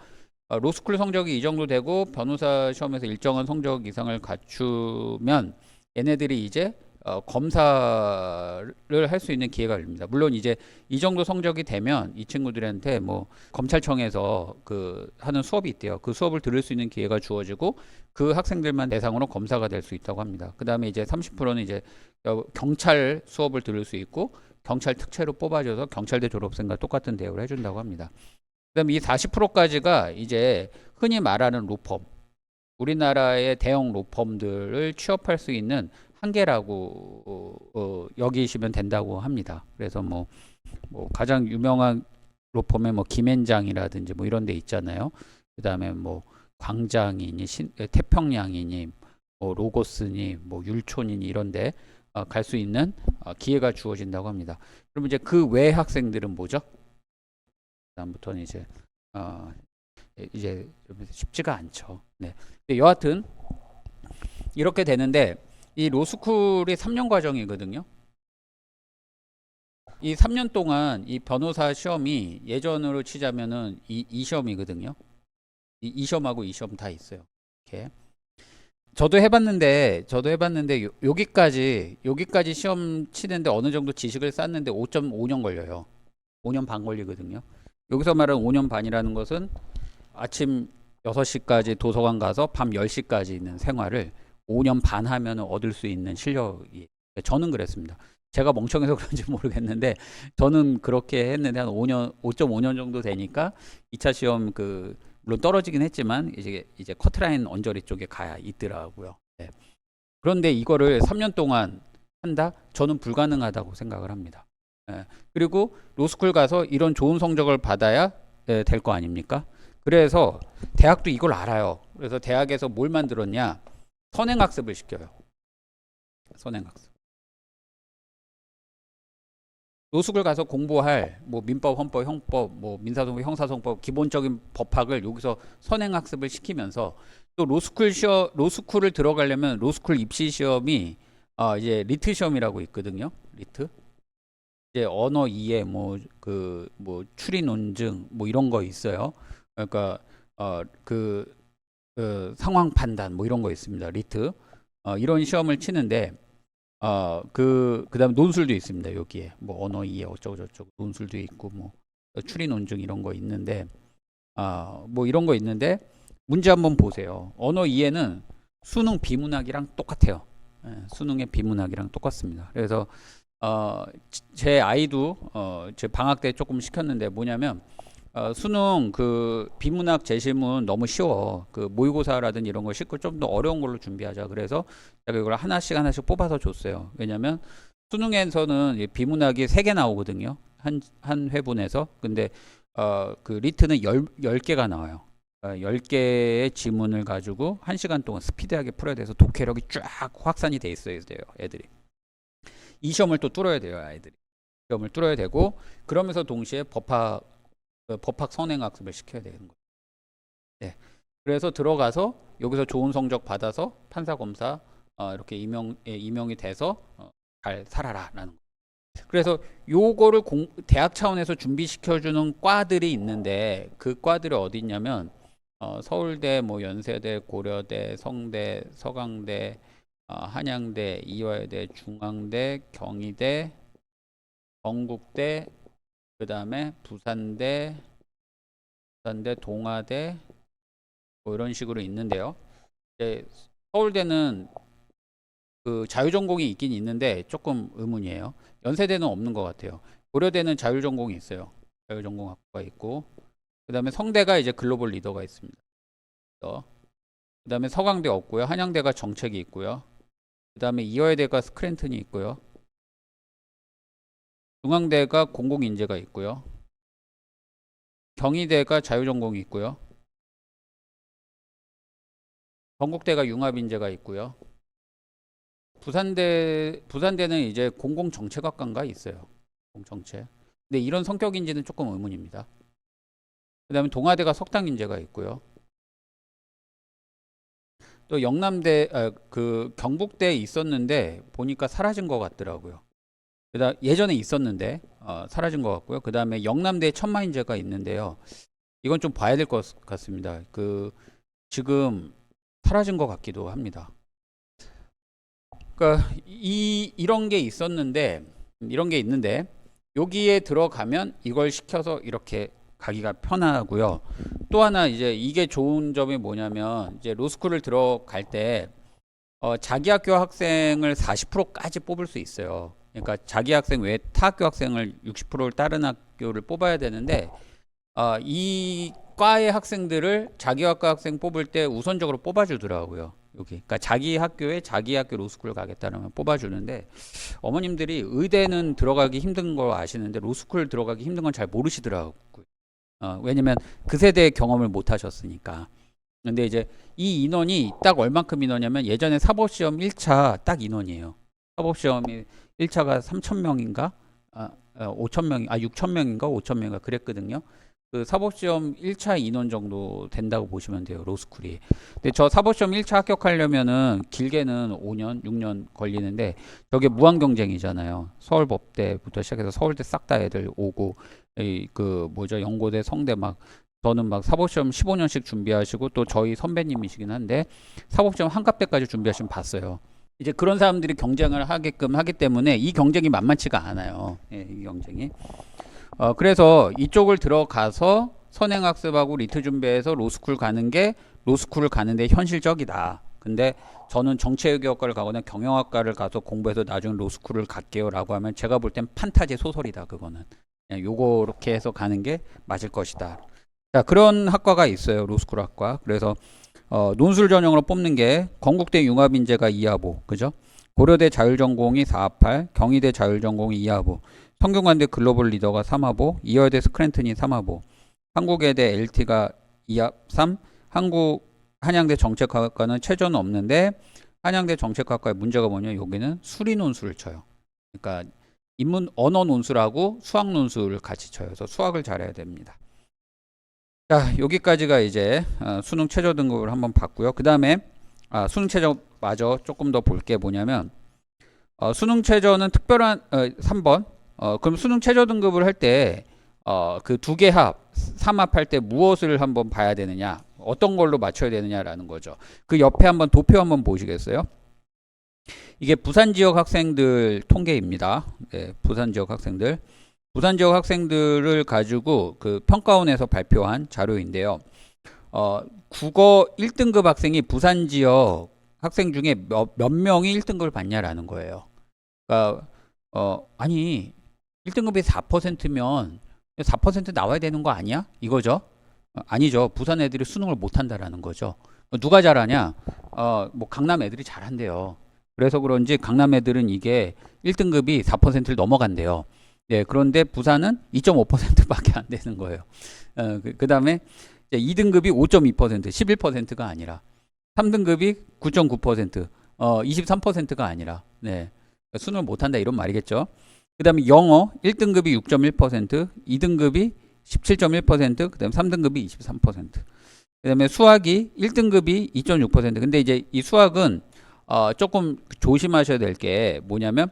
로스쿨 성적이 이 정도 되고 변호사 시험에서 일정한 성적 이상을 갖추면 얘네들이 이제 검사를 할 수 있는 기회가 열립니다. 물론 이제 이 정도 성적이 되면 이 친구들한테 뭐 검찰청에서 그 하는 수업이 있대요. 그 수업을 들을 수 있는 기회가 주어지고 그 학생들만 대상으로 검사가 될 수 있다고 합니다. 그 다음에 이제 30%는 이제 경찰 수업을 들을 수 있고 경찰 특채로 뽑아줘서 경찰대 졸업생과 똑같은 대우를 해준다고 합니다. 그다음에 이 40%까지가 이제 흔히 말하는 로펌, 우리나라의 대형 로펌들을 취업할 수 있는 한계라고 여기시면 된다고 합니다. 그래서 뭐 가장 유명한 로펌에 뭐 김앤장이라든지 뭐 이런 데 있잖아요. 그다음에 뭐 광장이니 태평양이니 뭐 로고스니 뭐 율촌이니 이런 데 갈 수 있는 기회가 주어진다고 합니다. 그럼 이제 그 외 학생들은 뭐죠? 다음부터는 이제 좀 쉽지가 않죠. 네. 근데 여하튼 이렇게 되는데, 이 로스쿨이 3년 과정이거든요. 이 3년 동안 이 변호사 시험이 예전으로 치자면은 이 시험이거든요. 이 시험하고 이 시험 다 있어요. 이렇게. 저도 해봤는데 여기까지 시험 치는데 어느 정도 지식을 쌓는데 5.5년 걸려요. 5년 반 걸리거든요. 여기서 말하는 5년 반이라는 것은 아침 6시까지 도서관 가서 밤 10시까지 있는 생활을 5년 반 하면 얻을 수 있는 실력이, 저는 그랬습니다. 제가 멍청해서 그런지 모르겠는데 저는 그렇게 했는데 한 5.5년 정도 되니까 2차 시험 물론 떨어지긴 했지만 이제 커트라인 언저리 쪽에 가야 있더라고요. 네. 그런데 이거를 3년 동안 한다? 저는 불가능하다고 생각을 합니다. 예. 그리고 로스쿨 가서 이런 좋은 성적을 받아야 될 거 아닙니까? 그래서 대학도 이걸 알아요. 그래서 대학에서 뭘 만들었냐? 선행학습을 시켜요. 선행학습. 로스쿨 가서 공부할 뭐 민법, 헌법, 형법, 뭐 민사소송법, 형사소송법 기본적인 법학을 여기서 선행학습을 시키면서 또 로스쿨을 들어가려면 로스쿨 입시 시험이 이제 리트 시험이라고 있거든요. 리트. 이제 언어 이해 뭐 추리 논증 뭐 이런 거 있어요. 그러니까 상황 판단 뭐 이런 거 있습니다. 리트. 이런 시험을 치는데 그다음에 논술도 있습니다. 여기에 뭐 언어 이해 어쩌고 저쩌고 논술도 있고 뭐 추리 논증 이런 거 있는데 뭐 이런 거 있는데 문제 한번 보세요. 언어 이해는 수능 비문학이랑 똑같아요. 수능의 비문학이랑 똑같습니다. 그래서 제 아이도 제 방학 때 조금 시켰는데 뭐냐면 수능 그 비문학 제시문 너무 쉬워. 그 모의고사라든지 이런 거 쉽고 좀 더 어려운 걸로 준비하자. 그래서 제가 이걸 하나씩 뽑아서 줬어요. 왜냐면 수능에서는 비문학이 3개 나오거든요. 한 회분에서. 근데 그 리트는 10개가 나와요. 10개의 지문을 가지고 1시간 동안 스피드하게 풀어야 돼서 독해력이 쫙 확산이 돼 있어야 돼요. 애들이. 이 시험을 또 뚫어야 돼요. 아이들이. 시험을 뚫어야 되고 그러면서 동시에 법학 선행학습을 시켜야 되는 거예요. 네. 그래서 들어가서 여기서 좋은 성적 받아서 판사 검사 이렇게 임용이 돼서 잘 살아라라는 거예요. 그래서 요거를 대학 차원에서 준비시켜주는 과들이 있는데 그 과들이 어디 있냐면 서울대, 뭐 연세대, 고려대, 성대, 서강대, 한양대, 이화여대, 중앙대, 경희대, 건국대, 그 다음에 부산대, 동아대 뭐 이런 식으로 있는데요. 이제 서울대는 그 자유전공이 있긴 있는데 조금 의문이에요. 연세대는 없는 것 같아요. 고려대는 자율전공이 있어요. 자율전공학부가 있고 그 다음에 성대가 이제 글로벌 리더가 있습니다. 그 다음에 서강대 없고요. 한양대가 정책이 있고요. 그 다음에 이화여대가 스크랜튼이 있고요. 중앙대가 공공인재가 있고요. 경희대가 자유전공이 있고요. 건국대가 융합인재가 있고요. 부산대는 이제 공공정책학과인가 있어요. 공정책. 근데 이런 성격인지는 조금 의문입니다. 그 다음에 동아대가 석당인재가 있고요. 또 영남대, 그 경북대에 있었는데 보니까 사라진 것 같더라고요. 그다음 예전에 있었는데 사라진 것 같고요. 그 다음에 영남대에 천마인재가 있는데요. 이건 좀 봐야 될 것 같습니다. 그 지금 사라진 것 같기도 합니다. 그러니까 이런 게 있었는데 여기에 들어가면 이걸 시켜서 이렇게 가기가 편하고요. 또 하나 이제 이게 좋은 점이 뭐냐면 이제 로스쿨을 들어갈 때 자기 학교 학생을 40%까지 뽑을 수 있어요. 그러니까 자기 학생 외에 타 학교 학생을 60%를 다른 학교를 뽑아야 되는데 이 과의 학생들을 자기 학과 학생 뽑을 때 우선적으로 뽑아주더라고요. 여기. 그러니까 자기 학교에 자기 학교 로스쿨 가겠다면 뽑아주는데 어머님들이 의대는 들어가기 힘든 거 아시는데 로스쿨 들어가기 힘든 건 잘 모르시더라고요. 왜냐면 그 세대의 경험을 못 하셨으니까. 근데 이제 이 인원이 딱 얼만큼 인원이냐면 예전에 사법시험 1차 딱 인원이에요. 사법시험이 1차가 3,000명인가? 5,000명, 6,000명인가? 5,000명인가? 그랬거든요. 그 사법시험 1차 인원 정도 된다고 보시면 돼요. 로스쿨이. 근데 저 사법시험 1차 합격하려면은 길게는 5년, 6년 걸리는데 저게 무한 경쟁이잖아요. 서울법대부터 시작해서 서울대 싹 다 애들 오고 연고대, 성대 저는 사법시험 15년씩 준비하시고 또 저희 선배님이시긴 한데 사법시험 한갑대까지 준비하시면 봤어요. 이제 그런 사람들이 경쟁을 하게끔 하기 때문에 이 경쟁이 만만치가 않아요. 이 경쟁이. 그래서 이쪽을 들어가서 선행학습하고 리트 준비해서 로스쿨 가는 게 로스쿨을 가는데 현실적이다. 근데 저는 정치외교학과를 가거나 경영학과를 가서 공부해서 나중에 로스쿨을 갈게요 라고 하면 제가 볼 땐 판타지 소설이다. 그거는 요렇게 해서 가는 게 맞을 것이다. 자, 그런 학과가 있어요. 로스쿨 학과. 그래서 논술 전형으로 뽑는 게 건국대 융합인재가 이하보, 그죠? 고려대 자율전공이 4합8, 경희대 자율전공이 2하보, 성균관대 글로벌 리더가 3하보, 이화여대 스크랜턴이 3하보, 한국외대 LT가 2합3, 한양대 정책학과는 최저는 없는데 한양대 정책학과의 문제가 뭐냐, 여기는 수리 논술을 쳐요. 그러니까 인문 언어 논술하고 수학 논술을 같이 쳐요. 그래서 수학을 잘해야 됩니다. 자, 여기까지가 이제 수능 최저 등급을 한번 봤고요. 그 다음에 수능 최저 마저 조금 더 볼 게 뭐냐면 수능 최저는 특별한 3번 그럼 수능 최저 등급을 할 때 그 두 개 합, 3합 할 때 무엇을 한번 봐야 되느냐, 어떤 걸로 맞춰야 되느냐라는 거죠. 그 옆에 한번 도표 한번 보시겠어요? 이게 부산 지역 학생들 통계입니다. 네, 부산 지역 학생들. 부산 지역 학생들을 가지고 그 평가원에서 발표한 자료인데요. 국어 1등급 학생이 부산 지역 학생 중에 몇 명이 1등급을 받냐라는 거예요. 그러니까 아니 1등급이 4%면 4% 나와야 되는 거 아니야? 이거죠? 아니죠. 부산 애들이 수능을 못 한다라는 거죠. 누가 잘하냐? 뭐 강남 애들이 잘한대요. 그래서 그런지 강남 애들은 이게 1등급이 4%를 넘어간대요. 네, 그런데 부산은 2.5%밖에 안 되는 거예요. 그다음에 2등급이 5.2%, 11%가 아니라 3등급이 9.9%, 23%가 아니라 네, 수능을 못한다 이런 말이겠죠. 그 다음에 영어 1등급이 6.1%, 2등급이 17.1%, 그 다음에 3등급이 23%. 그 다음에 수학이 1등급이 2.6%. 근데 이제 이 수학은 조금 조심하셔야 될 게 뭐냐면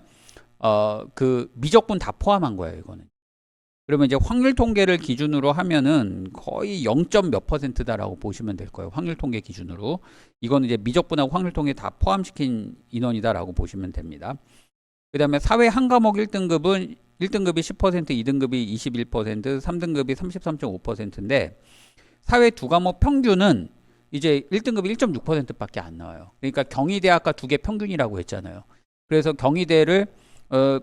그 미적분 다 포함한 거예요, 이거는. 그러면 이제 확률 통계를 기준으로 하면은 거의 0. 몇 %다라고 보시면 될 거예요. 확률 통계 기준으로. 이거는 이제 미적분하고 확률 통계 다 포함시킨 인원이다라고 보시면 됩니다. 그 다음에 사회 한 과목 1등급은 1등급이 10%, 2등급이 21%, 3등급이 33.5%인데 사회 두 과목 평균은 이제 1등급이 1.6%밖에 안 나와요. 그러니까 경희대학과 두 개 평균이라고 했잖아요. 그래서 경희대를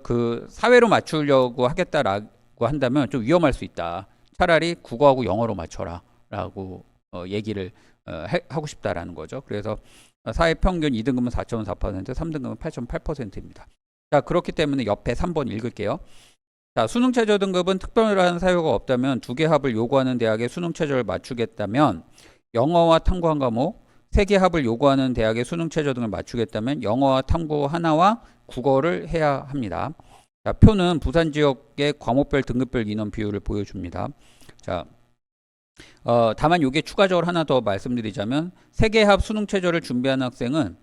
그 사회로 맞추려고 하겠다라고 한다면 좀 위험할 수 있다. 차라리 국어하고 영어로 맞춰라 라고 얘기를 하고 싶다라는 거죠. 그래서 사회 평균 2등급은 4.4%, 3등급은 8.8%입니다. 자, 그렇기 때문에 옆에 3번 읽을게요. 자, 수능 최저 등급은 특별한 사유가 없다면 두 개 합을 요구하는 대학의 수능 최저를 맞추겠다면 영어와 탐구 한 과목, 세 개 합을 요구하는 대학의 수능 최저 등을 맞추겠다면 영어와 탐구 하나와 국어를 해야 합니다. 자, 표는 부산 지역의 과목별 등급별 인원 비율을 보여줍니다. 자, 다만 이게 추가적으로 하나 더 말씀드리자면 세 개 합 수능 최저를 준비하는 학생은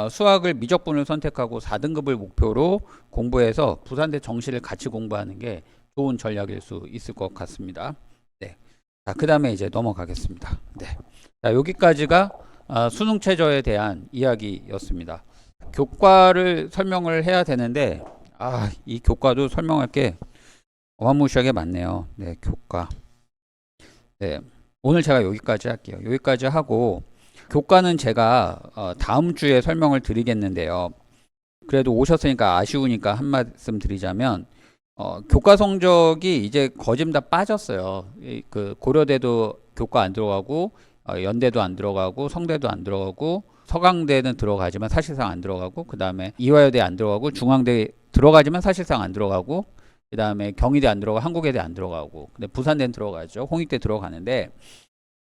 수학을 미적분을 선택하고 4등급을 목표로 공부해서 부산대 정시를 같이 공부하는 게 좋은 전략일 수 있을 것 같습니다. 네. 자, 그 다음에 이제 넘어가겠습니다. 네. 자, 여기까지가 수능 최저에 대한 이야기였습니다. 교과를 설명을 해야 되는데 이 교과도 설명할 게 어마무시하게 많네요. 네, 교과. 네, 오늘 제가 여기까지 할게요. 여기까지 하고 교과는 제가 다음 주에 설명을 드리겠는데요. 그래도 오셨으니까 아쉬우니까 한 말씀 드리자면 교과 성적이 이제 거짐 다 빠졌어요. 그 고려대도 교과 안 들어가고 연대도 안 들어가고 성대도 안 들어가고 서강대는 들어가지만 사실상 안 들어가고 그 다음에 이화여대 안 들어가고 중앙대 들어가지만 사실상 안 들어가고 그 다음에 경희대 안 들어가고 한국외대 안 들어가고 근데 부산대는 들어가죠. 홍익대 들어가는데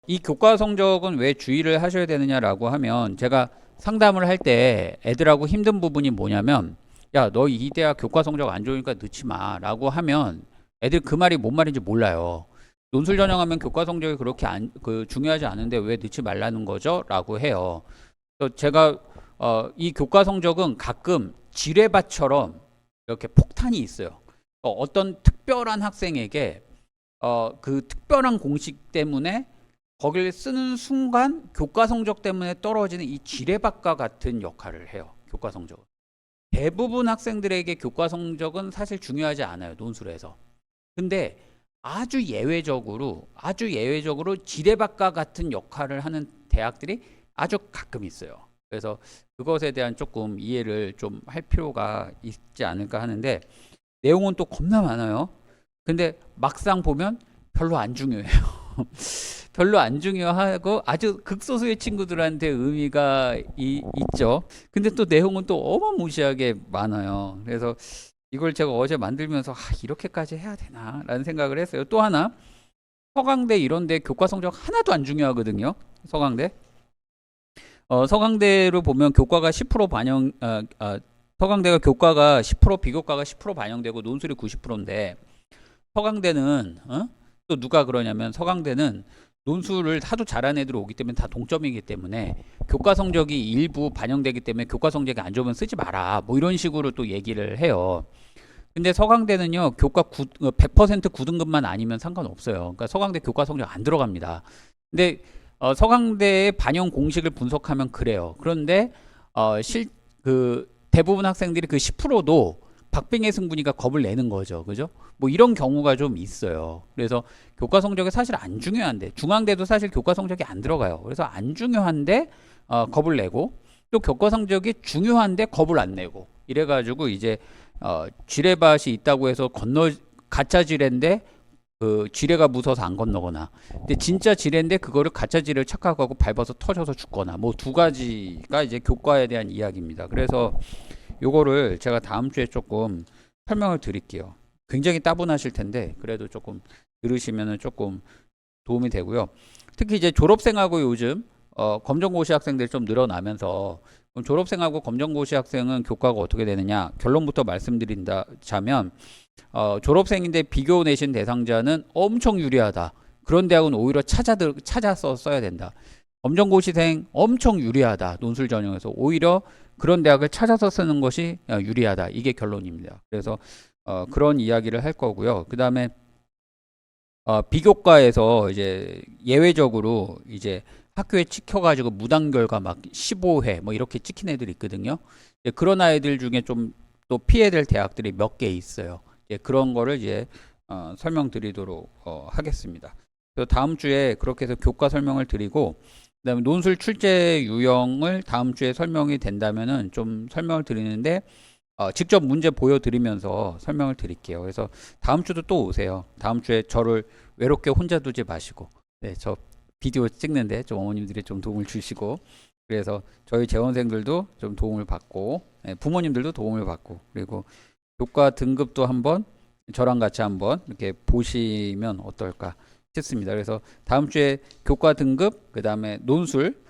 이 교과 성적은 왜 주의를 하셔야 되느냐라고 하면 제가 상담을 할 때 애들하고 힘든 부분이 뭐냐면 야, 너 이 대학 교과 성적 안 좋으니까 넣지 마 라고 하면 애들 그 말이 뭔 말인지 몰라요. 논술 전형하면 교과 성적이 그렇게 중요하지 않은데 왜 넣지 말라는 거죠? 라고 해요. 그래서 제가 이 교과 성적은 가끔 지뢰밭처럼 이렇게 폭탄이 있어요. 어떤 특별한 학생에게 그 특별한 공식 때문에 거기를 쓰는 순간 교과 성적 때문에 떨어지는 이 지뢰밭과 같은 역할을 해요. 교과 성적은. 대부분 학생들에게 교과 성적은 사실 중요하지 않아요. 논술에서. 근데 아주 예외적으로 지뢰밭과 같은 역할을 하는 대학들이 아주 가끔 있어요. 그래서 그것에 대한 조금 이해를 좀 할 필요가 있지 않을까 하는데 내용은 또 겁나 많아요. 근데 막상 보면 별로 안 중요해요. 별로 안 중요하고 아주 극소수의 친구들한테 의미가 있죠. 근데 또 내용은 또 어마무시하게 많아요. 그래서 이걸 제가 어제 만들면서 이렇게까지 해야 되나 라는 생각을 했어요. 또 하나, 서강대 이런데 교과 성적 하나도 안 중요하거든요. 서강대. 서강대를 보면 교과가 10% 반영, 서강대가 교과가 10%, 비교과가 10% 반영되고 논술이 90%인데 서강대는 또 누가 그러냐면 서강대는 논술을 하도 잘하는 애들 오기 때문에 다 동점이기 때문에 교과 성적이 일부 반영되기 때문에 교과 성적이 안 좋으면 쓰지 마라. 뭐 이런 식으로 또 얘기를 해요. 근데 서강대는요, 교과 100% 9등급만 아니면 상관없어요. 그러니까 서강대 교과 성적 안 들어갑니다. 근데 서강대의 반영 공식을 분석하면 그래요. 그런데 대부분 학생들이 그 10%도 박빙의 승부니까 겁을 내는 거죠. 그죠? 뭐 이런 경우가 좀 있어요. 그래서 교과 성적이 사실 안 중요한데, 중앙대도 사실 교과 성적이 안 들어가요. 그래서 안 중요한데 겁을 내고, 또 교과 성적이 중요한데 겁을 안 내고, 이래가지고 이제 지뢰밭이 있다고 해서 가짜 지뢰인데 그 지뢰가 무서워서 안 건너거나, 근데 진짜 지뢰인데 그거를 가짜 지뢰를 착각하고 밟아서 터져서 죽거나, 뭐 두 가지가 이제 교과에 대한 이야기입니다. 그래서 요거를 제가 다음 주에 조금 설명을 드릴게요. 굉장히 따분하실 텐데 그래도 조금 들으시면은 조금 도움이 되고요. 특히 이제 졸업생하고 요즘 검정고시 학생들이 좀 늘어나면서, 그럼 졸업생하고 검정고시 학생은 교과가 어떻게 되느냐, 결론부터 말씀드린다자면 졸업생인데 비교 내신 대상자는 엄청 유리하다. 그런 대학은 오히려 찾아서 써야 된다. 검정고시생 엄청 유리하다. 논술 전형에서 오히려 그런 대학을 찾아서 쓰는 것이 유리하다. 이게 결론입니다. 그래서 그런 이야기를 할 거고요. 그 다음에 비교과에서 이제 예외적으로 이제 학교에 찍혀가지고 무단 결과 막 15회 뭐 이렇게 찍힌 애들이 있거든요. 그런 아이들 중에 좀 또 피해될 대학들이 몇 개 있어요. 그런 거를 이제 설명드리도록 하겠습니다. 그래서 다음 주에 그렇게 해서 교과 설명을 드리고, 그다음에 논술 출제 유형을 다음 주에 설명이 된다면은 좀 설명을 드리는데 직접 문제 보여드리면서 설명을 드릴게요. 그래서 다음 주도 또 오세요. 다음 주에 저를 외롭게 혼자 두지 마시고, 네, 저 비디오 찍는데 좀 어머님들이 좀 도움을 주시고, 그래서 저희 재원생들도 좀 도움을 받고, 네, 부모님들도 도움을 받고, 그리고 교과 등급도 한번 저랑 같이 한번 이렇게 보시면 어떨까 싶습니다. 그래서 다음 주에 교과 등급, 그 다음에 논술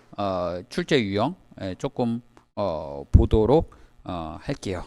출제 유형 조금 보도록 할게요.